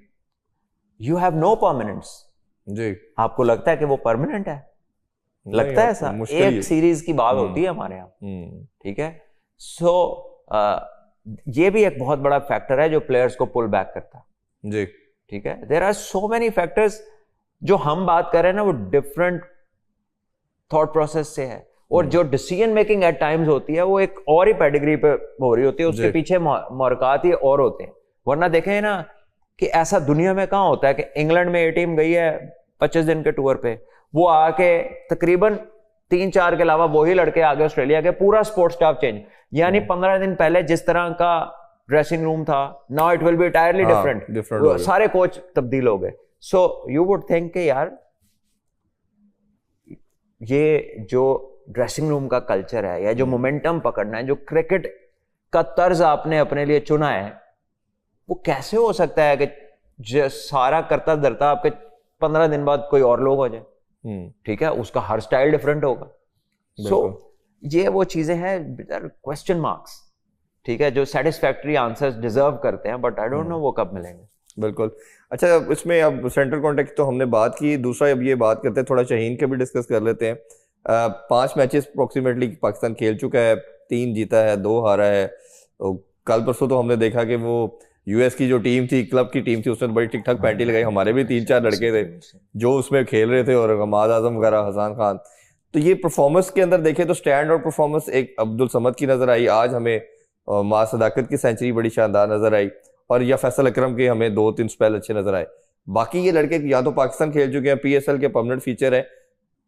यू हैव नो परमानेंस जी। आपको लगता है कि वो परमानेंट है, लगता है ऐसा? एक सीरीज की बात होती है हमारे यहाँ, ठीक है। सो ये भी एक बहुत बड़ा फैक्टर है जो प्लेयर्स को पुल बैक करता है जी, ठीक है। There are so many factors, जो हम बात कर रहे हैं ना वो डिफरेंट थॉट प्रोसेस से है, और जो डिसीजन मेकिंग एट टाइम्स होती है वो एक और ही पेडिग्री पे हो रही होती है, उसके पीछे मोरकात ही और होते हैं। वरना देखें ना कि ऐसा दुनिया में कहाँ होता है कि इंग्लैंड में ये टीम गई है 25 दिन के टूर पे, वो आके तकरीबन 3-4 के अलावा वही लड़के आगे ऑस्ट्रेलिया के, पूरा स्पोर्ट्स स्टाफ चेंज। यानी 15 दिन पहले जिस तरह का ड्रेसिंग रूम था, now it will be entirely different, सारे कोच तब्दील हो गए। सो यू वुड थिंक कि यार ये जो ड्रेसिंग रूम का कल्चर है या जो मोमेंटम पकड़ना है, जो क्रिकेट का तर्ज आपने अपने लिए चुना है, वो कैसे हो सकता है कि जो सारा करता धरता आपके 15 दिन बाद कोई और लोग हो जाए, ठीक है, उसका हर स्टाइल डिफरेंट होगा। सो ये वो चीजें हैं क्वेश्चन मार्क्स, ठीक है, जो सेटिस्फैक्टरी आंसर्स डिजर्व करते हैं, बट आई डोंट नो वो कब मिलेंगे। बिल्कुल। अच्छा, इसमें अब सेंट्रल कॉन्टेक्स्ट तो हमने बात की, दूसरा अब ये बात करते हैं, थोड़ा शाहीन के भी डिस्कस कर लेते हैं। 5 मैचेस अप्रोक्सीमेटली पाकिस्तान खेल चुका है, 3 जीता है, 2 हारा है। तो कल परसों तो हमने देखा कि वो यूएस की जो टीम थी, क्लब की टीम थी, उसने बड़ी ठीक ठाक पैंटी लगाई। हमारे भी 3-4 लड़के थे जो उसमें खेल रहे थे, और हमाद आजम वगैरह, हसन खान। तो ये परफॉर्मेंस के अंदर देखें तो स्टैंड और परफॉर्मेंस एक अब्दुल समद की नजर आई, आज हमें मां सदाकत की सेंचुरी बड़ी शानदार नजर आई, और या फैसल अकरम के हमें 2-3 स्पेल अच्छे नजर आए। बाकी ये लड़के या तो पाकिस्तान खेल चुके हैं, PSL के परमानेंट फीचर है।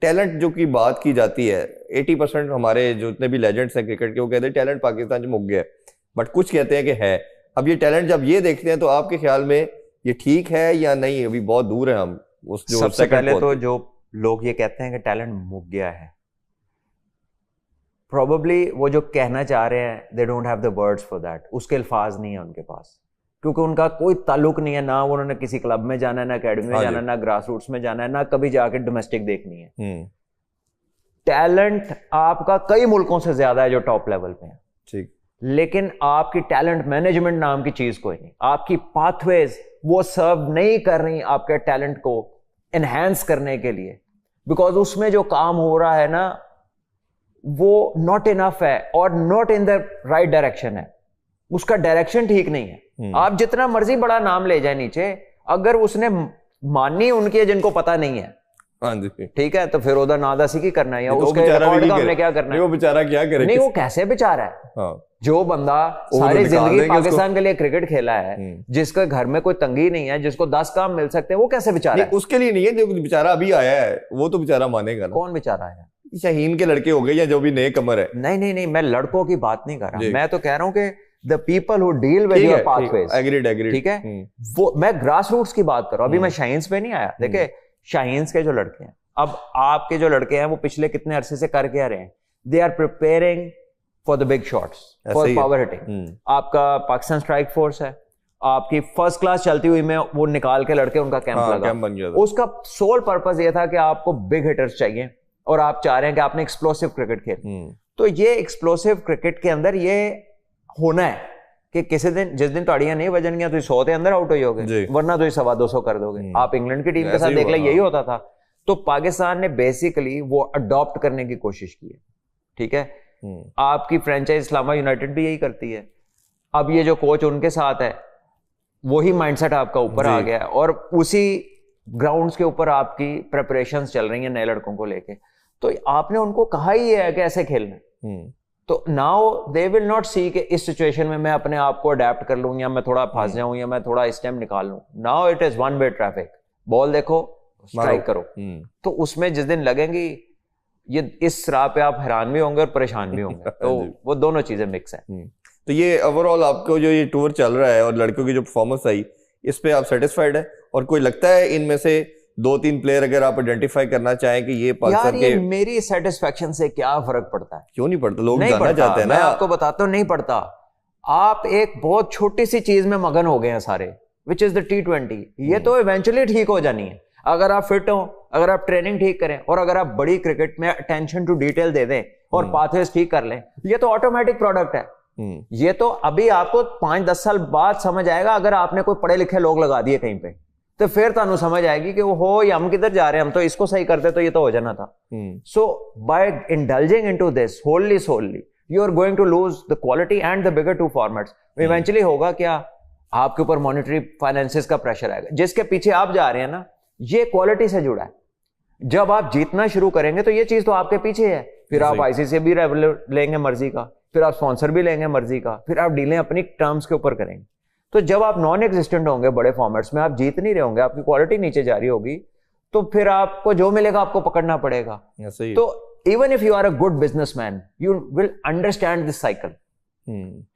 टैलेंट जो की बात की जाती है, 80% हमारे जितने भी लेजेंड्स हैं क्रिकेट के, वो कहते हैं टैलेंट पाकिस्तान में मुक गया है, बट कुछ कहते हैं कि है। अब ये टैलेंट जब ये देखते हैं तो आपके ख्याल में ये ठीक है या नहीं? अभी बहुत दूर है हम उस जो सबसे पहले तो जो लोग ये कहते हैं कि टैलेंट मुक गया है, प्रोबेबली वो जो कहना चाह रहे हैं they don't have the words for that, उसके अल्फाज नहीं है उनके पास, क्योंकि उनका कोई ताल्लुक नहीं है, ना उन्होंने किसी क्लब में जाना है, ना अकेडमी में जाना है, ना ग्रास रूट्स में जाना है, ना कभी जाके डोमेस्टिक देखनी है। टैलेंट आपका कई मुल्कों से ज्यादा है जो टॉप लेवल पे है, ठीक, लेकिन आपकी टैलेंट मैनेजमेंट नाम की चीज कोई नहीं, आपकी पाथवेज वो सर्व नहीं कर रही आपके टैलेंट को एनहांस करने के लिए, बिकॉज उसमें जो काम हो रहा है ना वो नॉट इनफ है और not in the right direction है, उसका डायरेक्शन ठीक नहीं है। आप जितना मर्जी बड़ा नाम ले जाए नीचे, अगर उसने माननी उनकी है जिनको पता नहीं है, हाँ जी, ठीक है, तो फिर उधर नादासी की करना है, या तो उसके बेचारा भी रिकॉर्ड नहीं का हमने करे। क्या करना नहीं, है? वो बेचारा क्या करे? नहीं, वो कैसे बेचारा है? हाँ, जो बंदा वो सारी निकाल जिंदगी देंगे पाकिस्तान के लिए क्रिकेट खेला है, जिसके घर में कोई तंगी नहीं है, जिसको 10 काम मिल सकते हैं, वो कैसे बेचारा है? उसके लिए नहीं है, जो बेचारा अभी आया है वो तो बेचारा मानेगा ना। कौन बेचारा है? शाहीन के लड़के हो गए या जो भी नए कमर है। नहीं नहीं नहीं, मैं लड़कों की बात नहीं कर रहा, मैं तो कह रहा हूं कि the people who deal with your pathways, agreed, ठीक है, वो मैं ग्रास रूट्स की बात कर रहा हूं। अभी मैं शाहीन्स पे नहीं आया। देखिए, शाहीन्स के जो लड़के हैं, अब आपके जो लड़के हैं, वो पिछले कितने अरसे से कर क्या रहे हैं? They are preparing for the big shots, for power hitting. आपका पाकिस्तान स्ट्राइक फोर्स है, आपकी फर्स्ट क्लास चलती हुई में वो निकाल के लड़के उनका कैंप लगा, कैंप बन गया था। उसका सोल पर्पस ये था कि आपको बिग हिटर्स चाहिए और आप चाह रहे हैं कि आपने एक्सप्लोसिव क्रिकेट खेल। तो ये एक्सप्लोसिव क्रिकेट के अंदर ये होना है कि किसी दिन, जिस दिन ताड़ियां नहीं बजनगियां, तो 100 के अंदर आउट हो जाओगे, वरना तो 225 कर दोगे। आप इंग्लैंड की टीम के साथ देख ले, यही होता था। तो पाकिस्तान ने बेसिकली वो अडॉप्ट करने की कोशिश की है, ठीक है। आपकी फ्रेंचाइज इस्लामा यूनाइटेड भी यही करती है। अब ये जो कोच उनके साथ है, वही माइंडसेट आपका ऊपर आ गया है, और उसी ग्राउंड्स के ऊपर आपकी प्रिपरेशंस चल रही हैं नए लड़कों को लेके। तो आपने उनको कहा ही है कि ऐसे खेलना है, तो नाउ दे विल नॉट सी कि इस सिचुएशन में मैं अपने आप को अडेप्ट कर लूं, या मैं थोड़ा फंस जाऊं, या मैं थोड़ा इस टाइम निकाल लूं। Now it is one way traffic, ball देखो, स्ट्राइक करो। तो उसमें जिस दिन लगेंगी, ये इस राह पे आप हैरान भी होंगे और परेशान भी होंगे। तो वो दोनों चीजें मिक्स है। तो ये ओवरऑल आपको जो ये टूर चल रहा है और लड़कियों की जो परफॉर्मेंस आई, इस पे आप सेटिस्फाइड है? और कोई लगता है इनमें से 2-3 प्लेयर अगर आप आइडेंटिफाई करना चाहें कि ये पाकिस्तान के, मेरी सेटिस्फेक्शन से क्या फर्क पड़ता है? क्यों नहीं पड़ता? लोग जानना चाहते हैं ना। मैं आपको बताता हूं, नहीं पड़ता। आप एक बहुत छोटी सी चीज में मगन हो गए हैं सारे, विच इज द T20। ये तो इवेंचुअली ठीक हो जानी है अगर आप फिट हो, अगर आप ट्रेनिंग ठीक करें, और अगर आप बड़ी क्रिकेट में अटेंशन टू डिटेल दे दें और पाथवेज ठीक कर लें। ये तो ऑटोमेटिक प्रोडक्ट है। ये तो अभी आपको 5-10 साल बाद समझ आएगा, अगर आपने कोई पढ़े लिखे लोग लगा दिए कहीं पे, तो फिर तानू समझ आएगी कि वो हो, या हम किधर जा रहे हैं, हम तो इसको सही करते तो ये तो हो जाना था। So by indulging into this wholly solely, you are going to lose the quality and the bigger two formats. Eventually होगा क्या, आपके ऊपर मॉनेटरी फाइनेंसेस का प्रेशर आएगा। जिसके पीछे आप जा रहे हैं ना, ये क्वालिटी से जुड़ा है। जब आप जीतना शुरू करेंगे तो ये चीज तो आपके पीछे है, फिर आप आईसीसी भी लेंगे मर्जी का, फिर आप स्पॉन्सर भी लेंगे मर्जी का, फिर आप डीलें अपनी टर्म्स के ऊपर करेंगे। तो जब आप नॉन एग्जिस्टेंट होंगे बड़े फॉर्मेट्स में, आप जीत नहीं रहे होंगे, आपकी क्वालिटी नीचे जा रही होगी, तो फिर आपको जो मिलेगा आपको पकड़ना पड़ेगा। तो even if you are a good businessman, you will understand this cycle.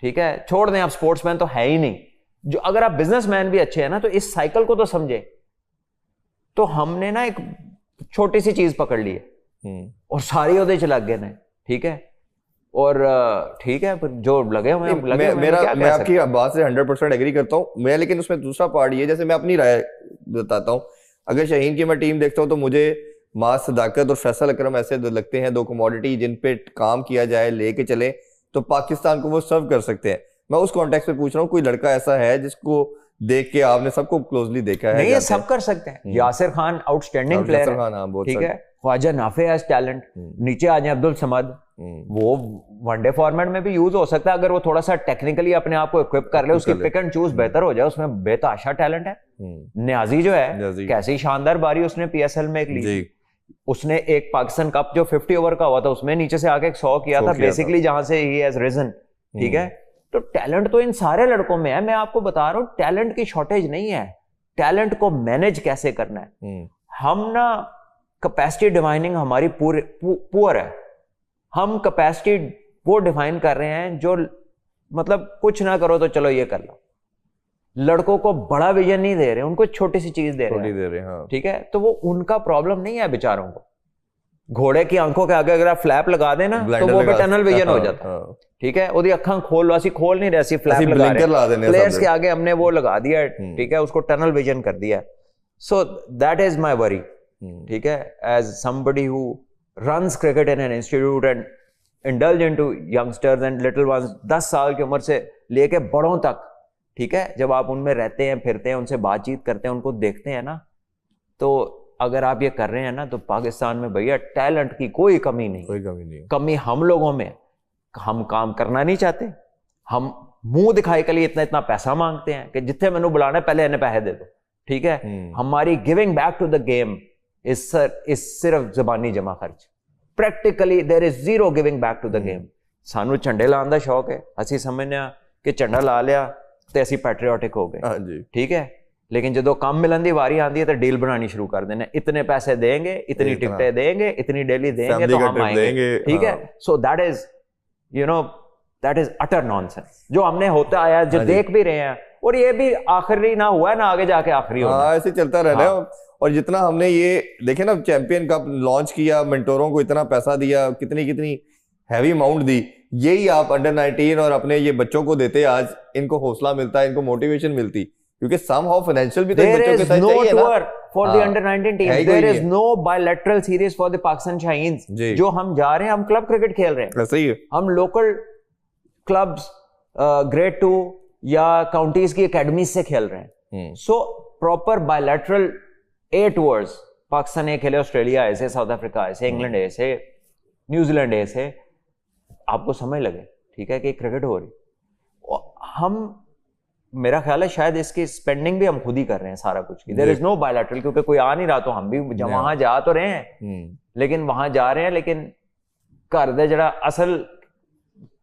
ठीक है, छोड़ दें, आप स्पोर्ट्समैन तो है ही नहीं, जो अगर आप बिजनेसमैन भी अच्छे हैं ना, तो इस साइकिल को तो समझे। तो हमने ना एक छोटी सी चीज पकड़ ली है और सारी उधर च लग गए ना, ठीक है। और ठीक है, जो लगे हुए मैं आपकी बात से 100% एग्री करता हूं मैं, लेकिन उसमें दूसरा पार्ट ये, जैसे मैं अपनी राय बताता हूं, अगर शाहीन की मैं टीम देखता हूं तो मुझे मास सदाकत और फैसल अकरम ऐसे लगते हैं, दो कमोडिटी जिन पे काम किया जाए, लेके चले तो पाकिस्तान को वो सर्व कर सकते हैं। मैं उस कॉन्टेक्स्ट में पूछ रहा हूँ, कोई लड़का ऐसा है जिसको देख के आपने सबको क्लोजली देखा है? नहीं, ये सब कर सकते हैं। यासिर खान आउटस्टैंडिंग प्लेयर है, ठीक है। Khawaja Nafay has talent. नीचे आ जाए अब्दुल समद, वो वनडे फॉर्मेट में भी यूज हो सकता है अगर वो थोड़ा सा टेक्निकली अपने आप को इक्विप कर ले, उसकी पिक एंड चूज बेहतर हो जाए, उसमें बेताशा टैलेंट है। न्याजी जो है, कैसी शानदार बारी उसने पीएसएल में ली। उसने एक पाकिस्तान कप जो 50 ओवर का हुआ था, उसमें नीचे से आके 100 किया था बेसिकली, जहां से ही हैज रिजन, ठीक है। तो टैलेंट तो इन सारे लड़कों में है। मैं आपको बता रहा हूं, टैलेंट की शॉर्टेज नहीं है, टैलेंट को मैनेज कैसे करना है। हम ना कैपेसिटी डिफाइनिंग हमारी पुअर है। हम कैपेसिटी वो डिफाइन कर रहे हैं जो मतलब कुछ ना करो तो चलो ये कर लो। लड़कों को बड़ा विजन नहीं दे रहे, उनको छोटी सी चीज दे रहे हैं, हाँ। ठीक है, तो वो उनका प्रॉब्लम नहीं है बेचारों को। घोड़े की आंखों के आगे अगर आप फ्लैप लगा देना तो वो भी टनल विजन हो जाता है, ठीक है। उसकी अखां खोल नहीं रही, फ्लैप लगा रहे हैं प्लेयर्स के आगे, हमने वो लगा दिया, ठीक है, उसको टनल विजन कर दिया। So that is my worry, ठीक है, as somebody who runs cricket in an institute and indulge into youngsters and little ones, 10 साल की उम्र से लेके बड़ों तक, ठीक है। जब आप उनमें रहते हैं, फिरते हैं, उनसे बातचीत करते हैं, उनको देखते हैं ना, तो अगर आप ये कर रहे हैं ना, तो पाकिस्तान में भैया टैलेंट की कोई कमी नहीं। कमी हम लोगों में, हम काम करना नहीं चाहते। हम मुंह दिखाई के लिए इतना पैसा मांगते हैं कि जिथे मैनू बुलाना पहले इन्हें पैसे दे दो, ठीक है, हमारी giving back to the game इज सिर्फ जबानी जमा खर्च, practically there is zero giving back to the game. सानू झंडे लाने का शौक है, ਅਸੀਂ ਸਮਝਦੇ ਆ ਕਿ ਝੰਡਾ ਲਾ ਲਿਆ ਤੇ ਅਸੀਂ ਪੈਟਰੀਓਟਿਕ ਹੋ ਗਏ, ਹਾਂਜੀ ਠੀਕ है, लेकिन जो काम मिलन की वारी आती है तो डील बनानी शुरू कर देने, इतने पैसे देंगे, इतनी टिकटें देंगे, इतनी डेली देंगे तो हम आएंगे, ठीक है। सो that is you know that is utter nonsense जो हमने होता आया, जो देख भी रहे हैं, और ये भी आखिरी ना हुआ है ना आगे जाके आखिरी होगा, ऐसे चलता रहना है। और जितना हमने ये देखे ना चैंपियन कप लॉन्च किया, मेंटोरों को इतना पैसा दिया, कितनी कितनी हैवी अमाउंट दी, यही आप अंडर 19 और अपने ये बच्चों को देते, आज इनको हौसला मिलता है, इनको मोटिवेशन मिलती, क्योंकि somehow financial भी तो बच्चों के साथ चाहिए ना। For the under 19 team, there is no bilateral series for the Pakistan Shahins। जो हम जा रहे हैं, हम क्लब क्रिकेट खेल रहे हैं, सही है, हम लोकल क्लब्स ग्रेड 2 या काउंटीज की एकेडमी से खेल रहे हैं। सो प्रॉपर बायलैटरल ए टूर्स, पाकिस्तान ए खेले, ऑस्ट्रेलिया ऐसे, साउथ अफ्रीका ऐसे, इंग्लैंड ऐसे, न्यूजीलैंड ऐसे, आपको समझ लगे ठीक है कि क्रिकेट हो रही। हम, मेरा ख्याल है शायद इसकी स्पेंडिंग भी हम खुद ही कर रहे हैं सारा कुछ की, देयर इज नो बायलैटरल, क्योंकि कोई आ नहीं रहा, तो हम भी वहां जा तो रहे हैं, लेकिन वहां जा रहे हैं, लेकिन घर दे जड़ा असल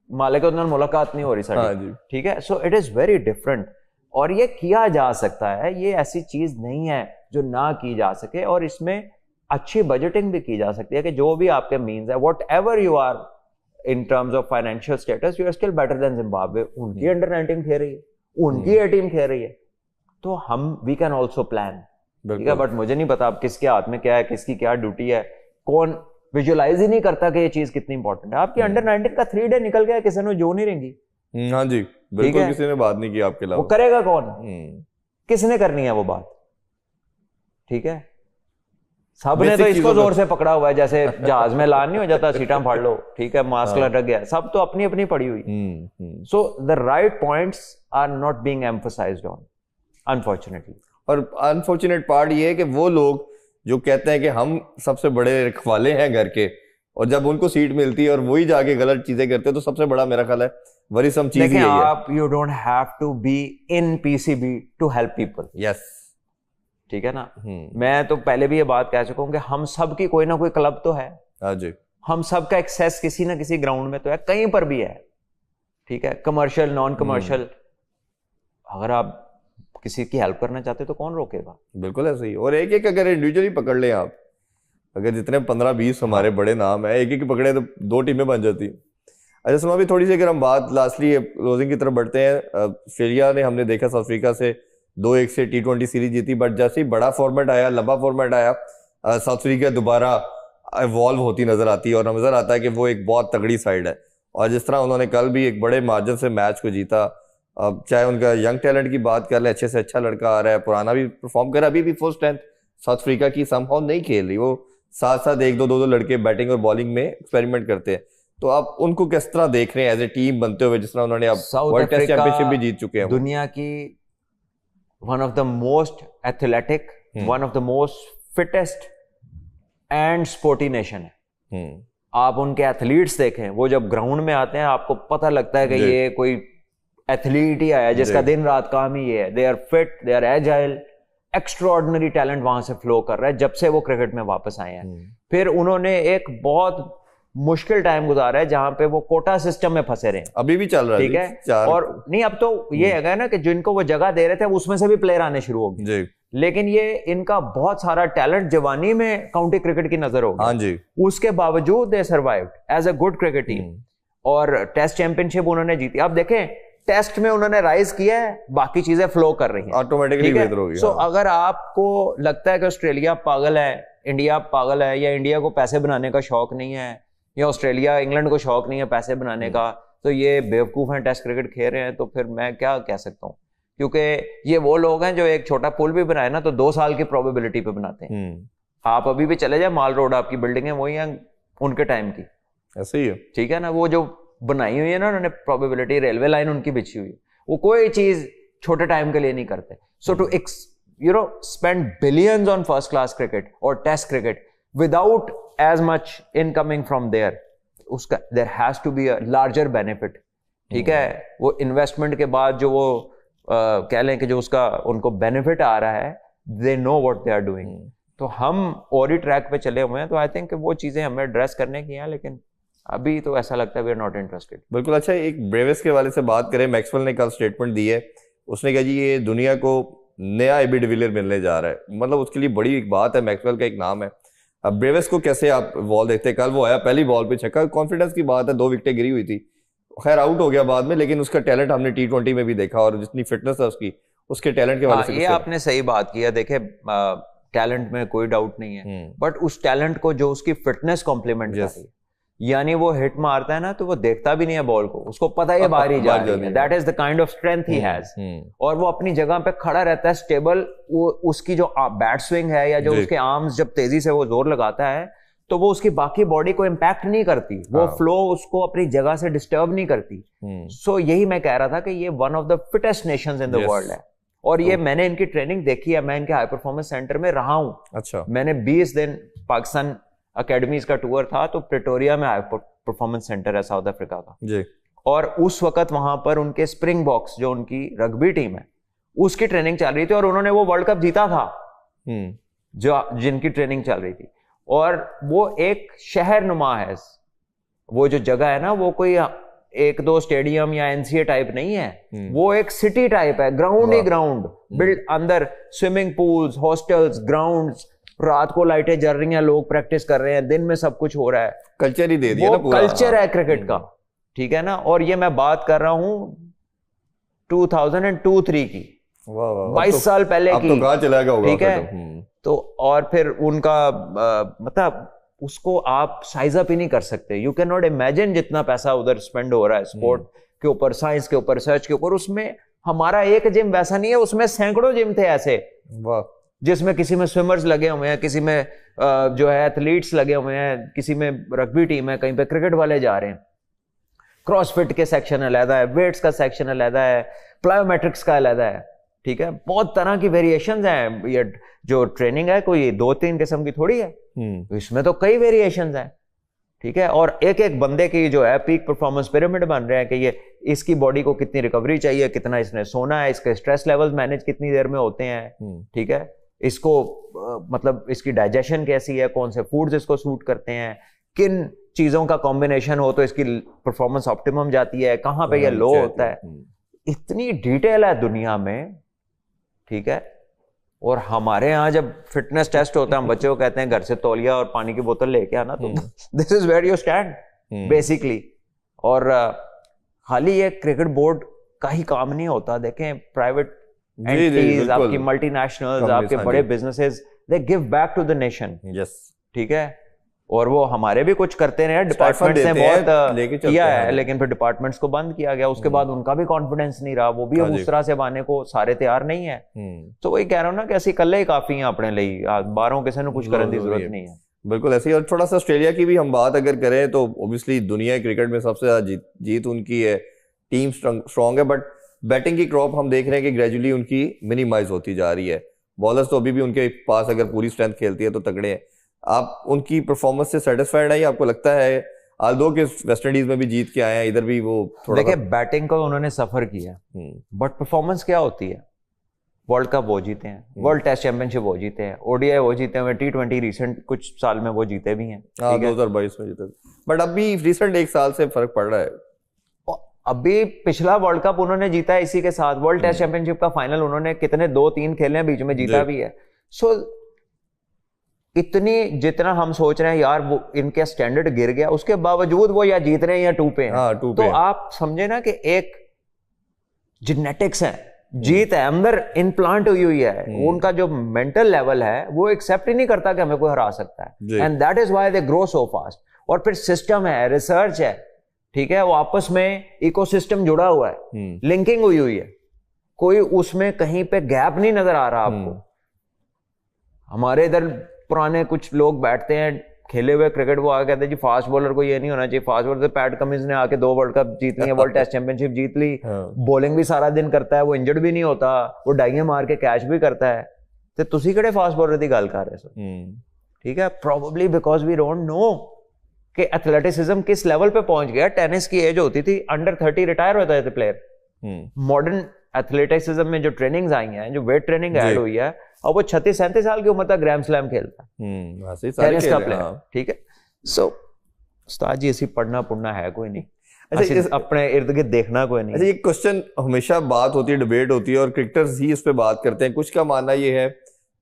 मालिक उन्होंने मुलाकात नहीं हो रही साड़ी, ठीक है। So it is very different, और ये किया जा सकता है, ये ऐसी चीज नहीं है जो ना की जा सके, और इसमें अच्छी बजटिंग भी की जा सकती है कि जो भी आपके मीन्स है, whatever you are in terms of financial status, you are still better than Zimbabwe. उनकी अंडर 19 खेल रही है, उनकी ए टीम खेल रही है, तो हम वी कैन ऑल्सो प्लान, ठीक है। बट मुझे नहीं पता अब किसके हाथ में क्या है, किसकी क्या ड्यूटी है, कौन विजुअलाइज ही नहीं करता कि ये चीज कितनी इंपॉर्टेंट है। आपकी अंडर 19 का 3 डे निकल गया, किसी ने जो नहीं रहेंगी, हाँ जी बिल्कुल, किसी ने बात नहीं की आपके अलावा, वो करेगा कौन, किसने करनी है वो बात, ठीक है। सबने तो इसको जोर से पकड़ा हुआ है, जैसे जहाज में लान नहीं हो जाता, सीटां फाड़ लो, ठीक है, मास्क लटक गया, सब तो अपनी अपनी पड़ी हुई। So the right points are not being emphasised on, unfortunately. और अनफॉर्चुनेट पार्ट ये है कि वो लोग जो कहते हैं कि हम सबसे बड़े रखवाले हैं घर के, और जब उनको सीट मिलती है और वही जाके गलत चीजें करते हैं, तो सबसे बड़ा मेरा ख्याल है वरीसम चीज ही है। आप you don't have to be in PCB to help people, yes, ठीक है ना। मैं तो पहले भी ये बात कह चुका हूं कि हम सब की कोई ना कोई क्लब तो है, हाँ जी, हम सब का एक्सेस किसी ना किसी ग्राउंड में तो है, कहीं पर भी है, ठीक है, कमर्शियल नॉन कमर्शियल। अगर आप किसी की हेल्प करना चाहते तो कौन रोकेगा, बिल्कुल ऐसे ही। और एक एक अगर इंडिविजुअली पकड़ लें आप, अगर जितने 15-20 हमारे बड़े नाम है, एक एक पकड़े तो 2 टीमें बन जाती। अच्छा सुनो, अभी थोड़ी सी अगर हम बात लास्टली क्लोजिंग की तरफ बढ़ते हैं। ऑस्ट्रेलिया ने, हमने देखा साउथ अफ्रीका से 2-1 से T20 सीरीज जीती, बट जैसे ही बड़ा फॉर्मेट आया, लंबा फॉर्मेट आया, साउथ अफ्रीका दोबारा इवॉल्व होती नजर आती है, और नजर आता है कि वो एक बहुत तगड़ी साइड है। और जिस तरह उन्होंने कल भी एक बड़े मार्जिन से मैच को जीता, अब चाहे उनका यंग टैलेंट की बात कर ले, अच्छे से अच्छा लड़का आ रहा है, पुराना भी परफॉर्म कर रहा है, अभी भी फुल स्ट्रेंथ साउथ अफ्रीका की समहाउ नहीं खेल रही, वो साथ साथ 1-2 लड़के बैटिंग और बॉलिंग में एक्सपेरिमेंट करते हैं। तो आप उनको किस तरह देख रहे हैं एज ए टीम बनते हुए, जिस तरह उन्होंने अब वर्ल्ड टेस्ट चैंपियनशिप भी जीत चुके हैं, दुनिया की one of the most athletic, one of the most fittest and sporty nation है। आप उनके एथलीट्स देखें, वो जब ग्राउंड में आते हैं आपको पता लगता है कि ये कोई एथलीट ही आया जिसका दिन रात काम ही ये है। They are fit, they are agile, extraordinary talent वहां से फ्लो कर रहा है जब से वो क्रिकेट में वापस आए हैं। फिर उन्होंने एक बहुत मुश्किल टाइम गुजारा है जहां पे वो कोटा सिस्टम में फंसे रहे, अभी भी चल रहा है, ठीक है। और नहीं, अब तो ये है ना कि जिनको वो जगह दे रहे थे उसमें से भी प्लेयर आने शुरू हो गए, लेकिन ये इनका बहुत सारा टैलेंट जवानी में काउंटी क्रिकेट की नजर हो गई, हाँ जी, उसके बावजूद they survived as a good cricket team, और टेस्ट चैंपियनशिप उन्होंने जीती। अब देखें, टेस्ट में उन्होंने राइज किया है, बाकी चीजें फ्लो कर रही हैं, ऑटोमेटिकली बेहतर हो गई। सो अगर आपको लगता है कि ऑस्ट्रेलिया पागल है, इंडिया पागल है, या इंडिया को पैसे बनाने का शौक नहीं है, या ऑस्ट्रेलिया इंग्लैंड को शौक नहीं है पैसे बनाने का, तो ये बेवकूफ हैं, टेस्ट क्रिकेट खेल रहे हैं, तो फिर मैं क्या कह सकता हूँ। क्योंकि ये वो लोग हैं जो एक छोटा पुल भी बनाए ना तो 2 साल की प्रोबेबिलिटी पे बनाते हैं। आप अभी भी चले जाए, माल रोड आपकी बिल्डिंग है वही है उनके टाइम की, ऐसे ही है, ठीक है ना। वो जो बनाई हुई है ना उन्होंने प्रोबेबिलिटी, रेलवे लाइन उनकी बिछी हुई है, वो कोई चीज छोटे टाइम के लिए नहीं करते। सो to spend billions on first class cricket or test cricket without as much incoming from there, उसका there has to be a larger benefit, ठीक है। वो इन्वेस्टमेंट के बाद जो वो कह लें कि जो उसका उनको बेनिफिट आ रहा है they know what they are doing. तो हम और ही ट्रैक पे चले हुए हैं, तो आई थिंक वो चीजें हमें एड्रेस करने की हैं, लेकिन अभी तो ऐसा लगता है वी आर नॉट इंटरेस्टेड। बिल्कुल। अच्छा, एक ब्रेविस के वाले से बात करें, मैक्सवेल ने कल स्टेटमेंट दी है, उसने कहा जी ये दुनिया को नया एबी डिविलियर मिलने जा रहा है, मतलब उसके लिए बड़ी एक बात है, मैक्सवेल का एक नाम है। अब ब्रेविस को कैसे आप बॉल देखते हैं? कल वो आया, पहली बॉल पे छक्का, कॉन्फिडेंस की बात है, 2 विकेटें गिरी हुई थी, खैर आउट हो गया बाद में, लेकिन उसका टैलेंट हमने T20 में भी देखा, और जितनी फिटनेस है उसकी, उसके टैलेंट के वाले से ये आपने सही बात की है। देखे, टैलेंट में कोई डाउट नहीं है, बट उस टैलेंट को जो उसकी फिटनेस कॉम्प्लीमेंट कर रही है, यानी वो हिट मारता है ना तो वो देखता भी नहीं है बॉल को, उसको पता ही बाहर ही जा रही है। That is the kind of strength he has. और वो अपनी जगह पे खड़ा रहता है स्टेबल। वो उसकी जो बैट स्विंग है या जो उसके आर्म्स जब तेजी से वो जोर लगाता है तो वो उसकी बाकी बॉडी को इम्पैक्ट नहीं करती, वो फ्लो उसको अपनी जगह से डिस्टर्ब नहीं करती। सो यही मैं कह रहा था कि ये one of the fittest Nations in the world है। और ये मैंने इनकी ट्रेनिंग देखी है, मैं इनके हाई परफॉर्मेंस सेंटर में रहा हूँ। अच्छा। मैंने 20 दिन पाकिस्तान अकेडमीज का टूर था, तो प्रिटोरिया में हाई परफॉर्मेंस सेंटर है साउथ अफ्रीका का जी। और उस वक्त वहां पर उनके स्प्रिंग बॉक्स जो उनकी रग्बी टीम है उसकी ट्रेनिंग चल रही थी, और उन्होंने वो वर्ल्ड कप जीता था जो जिनकी ट्रेनिंग चल रही थी। और वो एक शहर नुमा है, वो जो जगह है ना, वो कोई 1-2 स्टेडियम या NCA टाइप नहीं है, वो एक सिटी टाइप है, ग्राउंड ही ग्राउंड, बिल्ड अंदर स्विमिंग पूल्स, हॉस्टल्स, ग्राउंड्स, रात को लाइटें जल रही हैं, लोग प्रैक्टिस कर रहे हैं, दिन में सब कुछ हो रहा है। कल्चर ही दे दिया ना पूरा, कल्चर है क्रिकेट का, ठीक है ना। और ये मैं बात कर रहा हूं 2002-03 की, 22 साल पहले की, तो कहां चला गया होगा, ठीक है। तो और फिर उनका मतलब उसको आप साइज अप ही नहीं कर सकते। यू कैन नॉट इमेजिन जितना पैसा उधर स्पेंड हो रहा है स्पोर्ट के ऊपर, साइंस के ऊपर, रिसर्च के ऊपर। उसमें हमारा एक जिम वैसा नहीं है, उसमें सैकड़ों जिम थे ऐसे, जिसमें किसी में स्विमर्स लगे हुए हैं, किसी में जो है एथलीट्स लगे हुए हैं, किसी में रग्बी टीम है, कहीं पे क्रिकेट वाले जा रहे हैं। क्रॉसफिट के सेक्शन अलग है, वेट्स का सेक्शन अलग है, प्लायोमेट्रिक्स का अलग है, ठीक है। बहुत तरह की वेरिएशंस हैं। ये जो ट्रेनिंग है कोई 2-3 किस्म की थोड़ी है, इसमें तो कई वेरिएशंस हैं, ठीक है। और एक एक बंदे की जो है पीक परफॉर्मेंस पिरामिड बन रहे हैं कि ये इसकी बॉडी को कितनी रिकवरी चाहिए, कितना इसने सोना है, इसके स्ट्रेस लेवल्स मैनेज कितनी देर में होते हैं, ठीक है। इसको मतलब इसकी डाइजेशन कैसी है, कौन से फूड्स इसको सूट करते हैं, किन चीजों का कॉम्बिनेशन हो तो इसकी परफॉर्मेंस ऑप्टिमम जाती है, कहाँ पे ये लो होता है। इतनी डिटेल है दुनिया में, ठीक है। और हमारे यहाँ जब फिटनेस टेस्ट होता है, हम बच्चों को कहते हैं घर से तौलिया और पानी की बोतल लेके आना, तो this is where you stand basically. और खाली ये क्रिकेट बोर्ड का ही काम नहीं होता, देखें प्राइवेट एंटिटीज, आपकी मल्टीनेशनल्स, आपके बड़े businesses, they give back to the nation, ठीक है। और वो हमारे भी कुछ करते रहे, डिपार्टमेंट्स ने बहुत किया है, लेकिन फिर डिपार्टमेंट्स को बंद किया गया। उसके बाद उनका भी कॉन्फिडेंस नहीं रहा, वो भी अब उस तरह से बाने को सारे तैयार नहीं है। तो वही कह रहा हूँ ना कि ऐसी कल्ले ही काफी है अपने लिए, बारों किसी ने कुछ करने की जरूरत नहीं है। बिल्कुल ऐसे ही। और थोड़ा सा ऑस्ट्रेलिया की भी हम बात अगर करें तो ऑब्वियसली दुनिया क्रिकेट में सबसे ज्यादा जीत उनकी है, टीम स्ट्रॉन्ग है, बट बैटिंग की क्रॉप हम देख रहे हैं कि ग्रेजुअली उनकी मिनिमाइज होती जा रही है। बॉलर्स तो अभी भी उनके पास अगर पूरी स्ट्रेंथ खेलती है तो तगड़े हैं। आप उनकी परफॉर्मेंस से सेटिस्फाइड है, आपको लगता है आल्दो के वेस्ट इंडीज में भी जीत के आए हैं, इधर भी वो थोड़ा देखिए बैटिंग को उन्होंने सफर किया, बट परफॉर्मेंस क्या होती है? वर्ल्ड कप वो जीते हैं, वर्ल्ड टेस्ट चैंपियनशिप वो जीते हैं, ओडीआई वो जीते हैं, T20 रिसेंट कुछ साल में वो जीते भी हैं, 2022 में जीते। बट अभी रिसेंट 1 साल से फर्क पड़ रहा है। अभी पिछला वर्ल्ड कप उन्होंने जीता है इसी के साथ, वर्ल्ड टेस्ट चैंपियनशिप का फाइनल उन्होंने कितने 2-3 खेले हैं, बीच में जीता भी है। सो इतनी जितना हम सोच रहे हैं यार वो इनके स्टैंडर्ड गिर गया, उसके बावजूद वो या जीत रहे हैं या 2 पे हैं। तो आप समझे ना कि एक जेनेटिक्स है, जीत है अंदर इम्प्लांट हुई है। उनका जो मेंटल लेवल है वो एक्सेप्ट ही नहीं करता कि हमें कोई हरा सकता है, and that is why they grow so fast. और फिर सिस्टम है, रिसर्च है, ठीक है, वो आपस में इकोसिस्टम जुड़ा हुआ है, लिंकिंग हुई है, कोई उसमें कहीं पे गैप नहीं नजर आ रहा आपको। हमारे इधर पुराने कुछ लोग बैठते हैं खेले हुए क्रिकेट, वो आगे कहते हैं जी फास्ट बॉलर को ये नहीं होना चाहिए, फास्ट बॉलर। तो पैट कमिंस ने आके 2 वर्ल्ड कप जीत लिए, वर्ल्ड टेस्ट चैंपियनशिप जीत ली, बॉलिंग भी सारा दिन करता है, वो इंजर्ड भी नहीं होता, वो डाइंगे मार के कैच भी करता है। तो तुसी किहड़े फास्ट बॉलर की गल कर रहे सो, ठीक है। Probably because we don't know कि एथलेटिसिज्म किस लेवल पे पहुंच गया। टेनिस की एज होती थी, अंडर 30 रिटायर होते थे प्लेयर। मॉडर्न एथलेटिसिज्म में जो ट्रेनिंग्स आई हैं, जो वेट ट्रेनिंग ऐड हुई है, और वो 36-37 साल की उम्र तक ग्रैंड स्लैम खेलता है, टेनिस का प्लेयर, ठीक है। सो उस्ताद जी ऐसी पढ़ना है कोई नहीं, अच्छा अपने इर्द गिर्द देखना कोई नहीं। अच्छा, ये क्वेश्चन हमेशा बात होती है, डिबेट होती है और क्रिकेटर्स ही इस पे बात करते हैं। कुछ का मानना ये है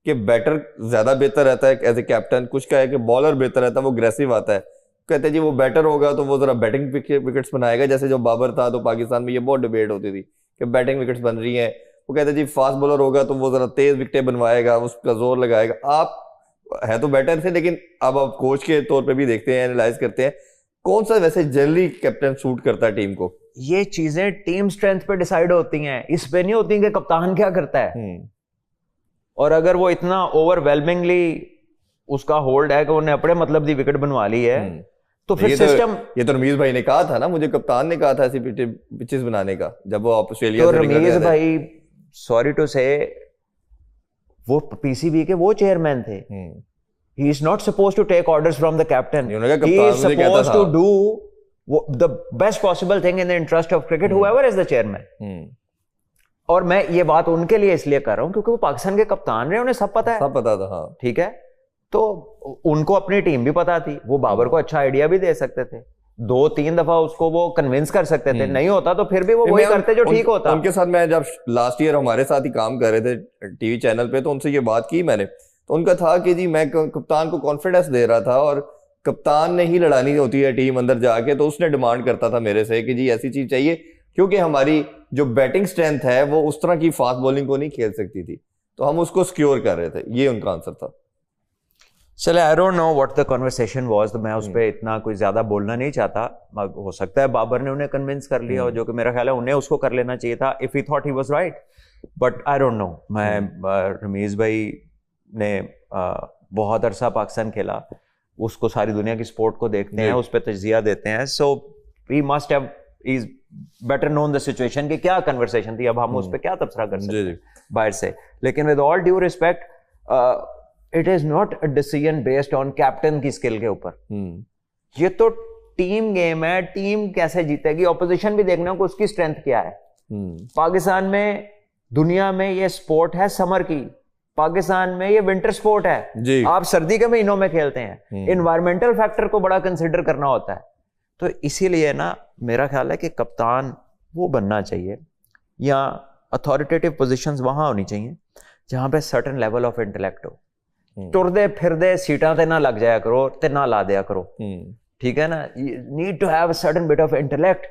कि बैटर ज्यादा बेहतर रहता है एज ए कैप्टन, कुछ का है कि बॉलर बेहतर रहता है, वो अग्रेसिव आता है। कहते हैं जी वो बैटर होगा तो वो जरा बैटिंग विकेट्स बनाएगा, जैसे जो बाबर था तो पाकिस्तान में ये बहुत डिबेट होती थी कि बैटिंग विकेट्स बन रही हैं। वो कहते हैं जी फास्ट बॉलर होगा तो वो जरा तेज विकेटें बनवाएगा, उसका जोर लगाएगा। आप है तो बैटर थे, लेकिन अब आप कोच के तौर पे भी देखते हैं, एनालाइज करते हैं, कौन सा वैसे जनरली कैप्टन सूट करता है टीम को? ये चीजें टीम स्ट्रेंथ पे डिसाइड होती हैं, इस पे नहीं होती कि कप्तान क्या करता है। और अगर वो इतना ओवरवेलमिंगली उसका होल्ड है कि उन्हें अपने मतलब दी विकेट बनवा ली है, तो फिर सिस्टम ये तो रमीज भाई ने कहा था ना, मुझे कप्तान ने कहा था ऐसी पिचेस बनाने का जब वो ऑस्ट्रेलिया से निकल गए थे। भाई सॉरी टू से वो पीसीबी के वो चेयरमैन थे, he is not supposed to take orders from the captain, he is supposed to do the best possible thing in the interest of cricket, whoever is the chairman। और मैं ये बात उनके लिए इसलिए कर रहा हूं क्योंकि वो पाकिस्तान के कप्तान रहे, उन्हें सब पता है, सब पता था, हाँ ठीक है। तो उनको अपनी टीम भी पता थी, वो बाबर को अच्छा आइडिया भी दे सकते थे, 2-3 दफा उसको वो कन्विंस कर सकते थे, नहीं होता तो फिर भी वो वही करते जो ठीक होता। उनके साथ मैं जब लास्ट ईयर हमारे साथ ही काम कर रहे थे टीवी चैनल पे, तो उनसे ये बात की मैंने, तो उनका था कि जी मैं कप्तान को कॉन्फिडेंस दे रहा था और कप्तान ने ही लड़ानी होती है टीम अंदर जाके, तो उसने डिमांड करता था मेरे से कि जी ऐसी चीज चाहिए, क्योंकि हमारी जो बैटिंग स्ट्रेंथ है वो उस तरह की फास्ट बॉलिंग को नहीं खेल सकती थी, तो हम उसको सिक्योर कर रहे थे। ये उनका आंसर था। चले, आई don't know what the conversation was, तो मैं उस पर इतना कोई ज्यादा बोलना नहीं चाहता। हो सकता है बाबर ने उन्हें कन्विंस कर लिया, और जो कि मेरा ख्याल है उन्हें उसको कर लेना चाहिए था if he thought he was right, but I don't no. मैं रमीज भाई ने बहुत अरसा पाकिस्तान खेला, उसको सारी दुनिया की स्पोर्ट को देखते हैं, उस पर तजिया देते हैं, so we must have is better known the situation कि क्या कन्वर्सेशन थी। अब हम उस पर क्या तबसरा कर सकते हैं बाहर से, लेकिन with all due respect it is not a decision based on captain की स्किल के ऊपर। ये तो टीम गेम है, टीम कैसे जीतेगी, ऑपोजिशन भी देखना कि उसकी स्ट्रेंथ क्या है। पाकिस्तान में, दुनिया में ये स्पोर्ट है समर की, पाकिस्तान में ये विंटर स्पोर्ट है, आप सर्दी के महीनों में खेलते हैं, इन्वायरमेंटल फैक्टर को बड़ा कंसिडर करना होता है। तो इसीलिए ना मेरा ख्याल है कि कप्तान वो बनना चाहिए, या अथॉरिटेटिव पोजीशंस वहां होनी चाहिए जहां पे सर्टेन लेवल ऑफ इंटेलेक्ट हो। तुरदे फिरदे सीटां ते ना लग जाया करो ते ना ला दिया करो, ठीक है ना। Need to have a certain bit of intellect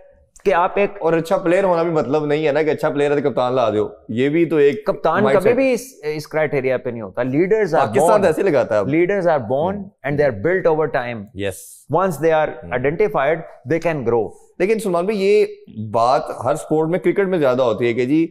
कि आप एक, और अच्छा प्लेयर होना भी मतलब नहीं है ना कि अच्छा प्लेयर है तो कप्तान ला दो, ये भी तो एक कप्तान कभी भी इस क्राइटेरिया पे नहीं होता। लीडर्स आर पाकिस्तान ऐसे लगाता है, leaders are born and they are built over time. Yes, once they are identified they can grow. लेकिन सलमान भाई ये बात हर स्पोर्ट में, क्रिकेट में ज्यादा होती है कि जी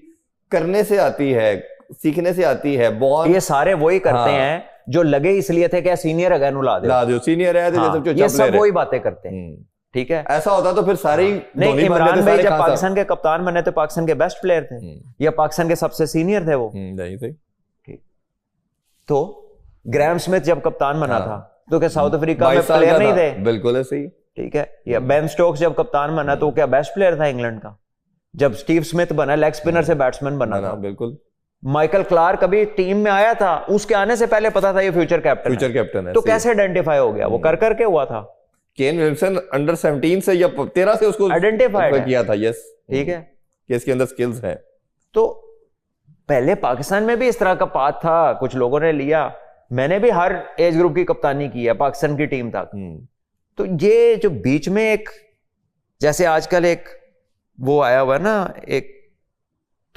करने से आती है, सीखने से आती है, बॉल ये सारे वही करते हैं जो लगे इसलिए थे कि सीनियर है ला दो सीनियर है, ये सब वही बातें करते हैं, ठीक है। ऐसा होता तो फिर सारे नहीं, इमरान भाई जब पाकिस्तान के कप्तान बने तो पाकिस्तान के बेस्ट प्लेयर थे, या पाकिस्तान के सबसे सीनियर थे वो, नहीं थे। तो ग्राहम स्मिथ जब कप्तान बना था तो क्या साउथ अफ्रीका में प्लेयर नहीं थे? बिल्कुल ऐसे ही, ठीक है। या बेन स्टोक्स जब कप्तान बना तो क्या बेस्ट प्लेयर था इंग्लैंड का? जब स्टीव स्मिथ बना, लेग स्पिनर से बैट्समैन बना था। बिल्कुल। माइकल क्लार्क कभी टीम में आया था, उसके आने से पहले पता था ये फ्यूचर कैप्टन है, तो कैसे आइडेंटिफाई हो गया? वो कर करके हुआ था। केन विलियमसन अंडर 17 से या 13 से उसको आइडेंटिफाई किया था। यस, ठीक है, कि इसके अंदर स्किल्स हैं। तो पहले पाकिस्तान में भी इस तरह का पाथ था, कुछ लोगों ने लिया। मैंने भी हर एज ग्रुप की कप्तानी की है पाकिस्तान की टीम तक। तो ये जो बीच में एक, जैसे आजकल एक वो आया हुआ है ना, एक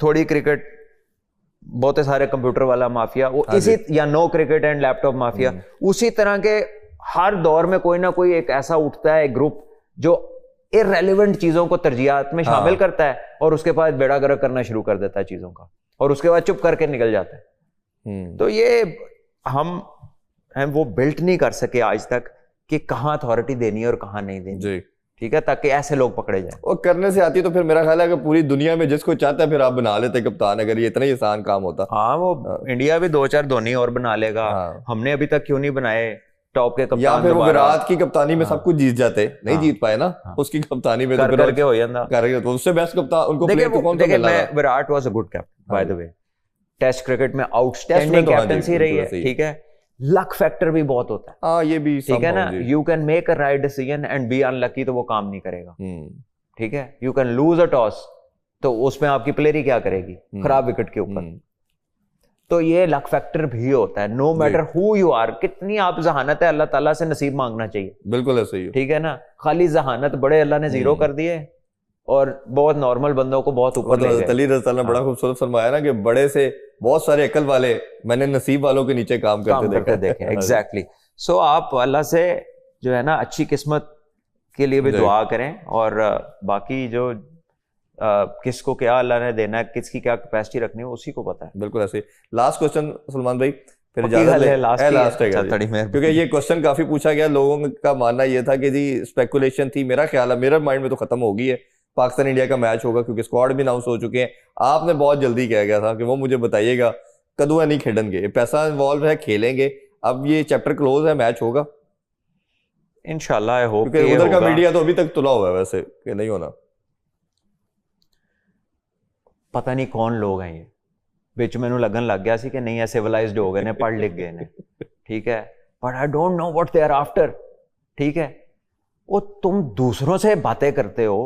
थोड़ी क्रिकेट, बहुत सारे कंप्यूटर वाला माफिया, वो इसी, या no cricket and laptop mafia, उसी तरह के हर दौर में कोई ना कोई एक ऐसा उठता है ग्रुप जो इररेलेवेंट चीजों को तरजीहात में शामिल करता है, और उसके बाद बेड़ा गर्क करना शुरू कर देता है चीजों का, और उसके बाद चुप करके निकल जाता है। तो ये हम वो बिल्ट नहीं कर सके आज तक कि कहां अथॉरिटी देनी है और कहां नहीं देनी, ठीक है, ताकि ऐसे लोग पकड़े जाएं। और करने से आती तो फिर मेरा ख्याल है कि पूरी दुनिया में जिसको चाहता है फिर आप बना लेते कप्तान, अगर ये इतना ही आसान काम होता। हाँ, वो इंडिया भी 2-4 धोनी और बना लेगा। हमने अभी तक क्यों नहीं बनाए टॉप के कप्तान? या फिर वो विराट की कप्तानी में सब कुछ जीत जाते, नहीं जीत पाए ना, उसकी कप्तानी में कर करके हो जाता, तो उससे बेस्ट कप्तान उनको प्लेयर को कौन सा मिला? Virat was a good captain by the way, test cricket में टेस्ट में आउटस्टैंडिंग तो हाँ जी, कैप्टनसी रही बिल्कुल है, सही। ठीक है। लक फैक्टर भी बहुत होता है, हाँ ये भी ठीक है ना। somehow जी। You can make a right decision and be unlucky, तो वो काम नहीं करेगा, हम्म ठीक है। You can lose a toss, तो उसमें आपकी प्लेयर ही क्या करेगी, खराब विकेट के ऊपर। तो ये लक फैक्टर भी होता है। No matter who you are, कितनी आप जहानत है, अल्लाह ताला से नसीब मांगना चाहिए, बिल्कुल ऐसे ही है। ठीक है ना। खाली जहानत बड़े अल्लाह ने जीरो कर दिए और बहुत नॉर्मल बंदों को बहुत वो ऊपर तो ले हज़रत गए। अली रज़ी अल्लाह ने बड़ा खूबसूरत फरमाया ना कि बड़े से बहुत सारे अकल वाले मैंने नसीब वालों के नीचे काम करते देखे एग्जैक्टली। सो आप अल्लाह से जो है ना अच्छी किस्मत के लिए भी दुआ करें, और बाकी जो किसको क्या अल्लाह ने देना है, किसकी क्या कैपेसिटी रखनी है, उसी को पता है। बिल्कुल ऐसे। लास्ट क्वेश्चन सलमान भाई, फिर पक्की इजाजत गल है, ले लास्ट ही लास्ट है। है अच्छा, थोड़ी मेहरबानी। क्योंकि ये क्वेश्चन काफी पूछा गया, लोगों का मानना ये था कि जी स्पेकुलेशन थी, मेरा ख्याल है मेरा माइंड में तो खत्म हो गई है, पाकिस्तान इंडिया का मैच होगा क्योंकि स्क्वाड भी अनाउंस हो चुके हैं। आपने बहुत जल्दी कह गया था कि वो मुझे बताइएगा कदुआ नहीं खेलेंगे, पैसा इन्वॉल्व है, खेलेंगे। अब ये चैप्टर क्लोज है, मैच होगा इंशाल्लाह, आई होप क्योंकि उधर का मीडिया तो अभी तक तुला हुआ है वैसे कि नहीं होना। पता नहीं कौन लोग हैं ये, ਵਿੱਚ ਮੈਨੂੰ ਲੱਗਣ ਲੱਗ ਗਿਆ ਸੀ ਕਿ ਨਹੀਂ, ਇਹ ਸਿਵਲਾਈਜ਼ਡ ਹੋ ਗਏ ਨੇ, ਪੜ੍ਹ ਲਿਖ ਗਏ ਨੇ, ठीक है, but I don't know what they are after, ठीक है। वो तुम दूसरों से बातें करते हो,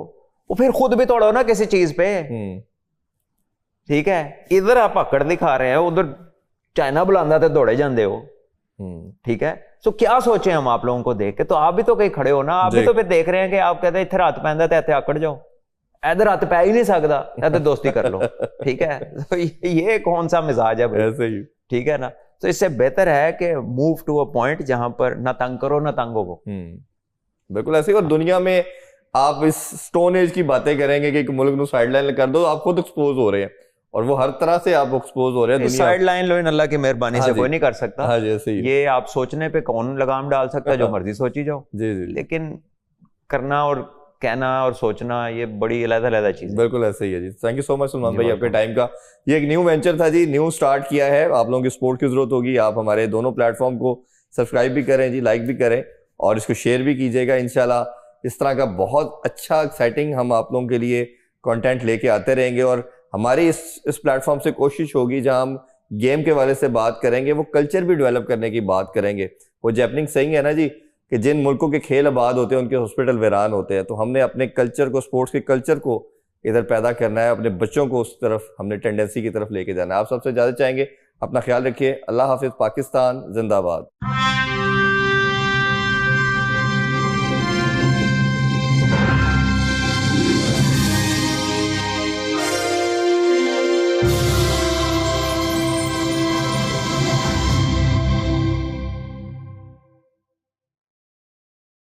वो फिर खुद भी तोड़ो ना किसी चीज पे, ठीक है। इधर आप अकड़ दिखा रहे हो, उधर चाइना बुलांदा ते दौड़े जाते हो, ठीक है। सो क्या सोचे हम आप लोगों को देख के, तो आप भी तो कहीं खड़े हो ना, आप भी तो फिर देख रहे हैं कि आप कहते हैं इधर हाथ पैंदा ते इत्थे आकड़ जाओ, इधर हाथ पै ही नहीं सकता, इधर दोस्ती कर लो, ठीक है। तो ये कौन सा मिजाज है भाई, ऐसे ही, ठीक है ना। तो इससे बेहतर है कि मूव टू अ पॉइंट जहां पर ना तंग करो ना तंग हो। बिल्कुल ऐसे ही। और दुनिया में आप इस स्टोन एज की बातें करेंगे कि एक मुल्क को साइडलाइन कर दो, आप खुद एक्सपोज हो रहे हैं, और वो हर तरह से आप एक्सपोज हो रहे हैं। दुनिया साइड लाइन लो, इन अल्लाह की मेहरबानी से कोई नहीं कर सकता। हाँ जी, ऐसे ही। ये आप सोचने पे कौन लगाम डाल सकता है, जो मर्जी सोची जाओ जी जी, लेकिन करना और कहना और सोचना ये बड़ी अलग-अलग चीज है। बिल्कुल ऐसे ही है जी। Thank you so much Salman भाई आपके टाइम का। ये एक न्यू वेंचर था जी, न्यू स्टार्ट किया है, आप लोगों की सपोर्ट की जरूरत होगी। आप हमारे दोनों प्लेटफॉर्म को सब्सक्राइब भी करें जी, लाइक भी करें, और इसको शेयर भी कीजिएगा। इंशाल्लाह इस तरह का बहुत अच्छा एक्साइटिंग हम आप लोगों के लिए कंटेंट लेके आते रहेंगे, और हमारी इस प्लेटफॉर्म से कोशिश होगी जहां हम गेम के वाले से बात करेंगे, वो कल्चर भी डेवलप करने की बात करेंगे। वो जैपनिंग सही है ना जी कि जिन मुल्कों के खेल आबाद होते हैं उनके हॉस्पिटल वीरान होते हैं, तो हमने अपने कल्चर को, स्पोर्ट्स के कल्चर को इधर पैदा करना है, अपने बच्चों को उस तरफ हमने टेंडेंसी की तरफ लेके जाना है। आप सबसे ज़्यादा चाहेंगे, अपना ख्याल रखिए। अल्लाह हाफिज़। पाकिस्तान जिंदाबाद।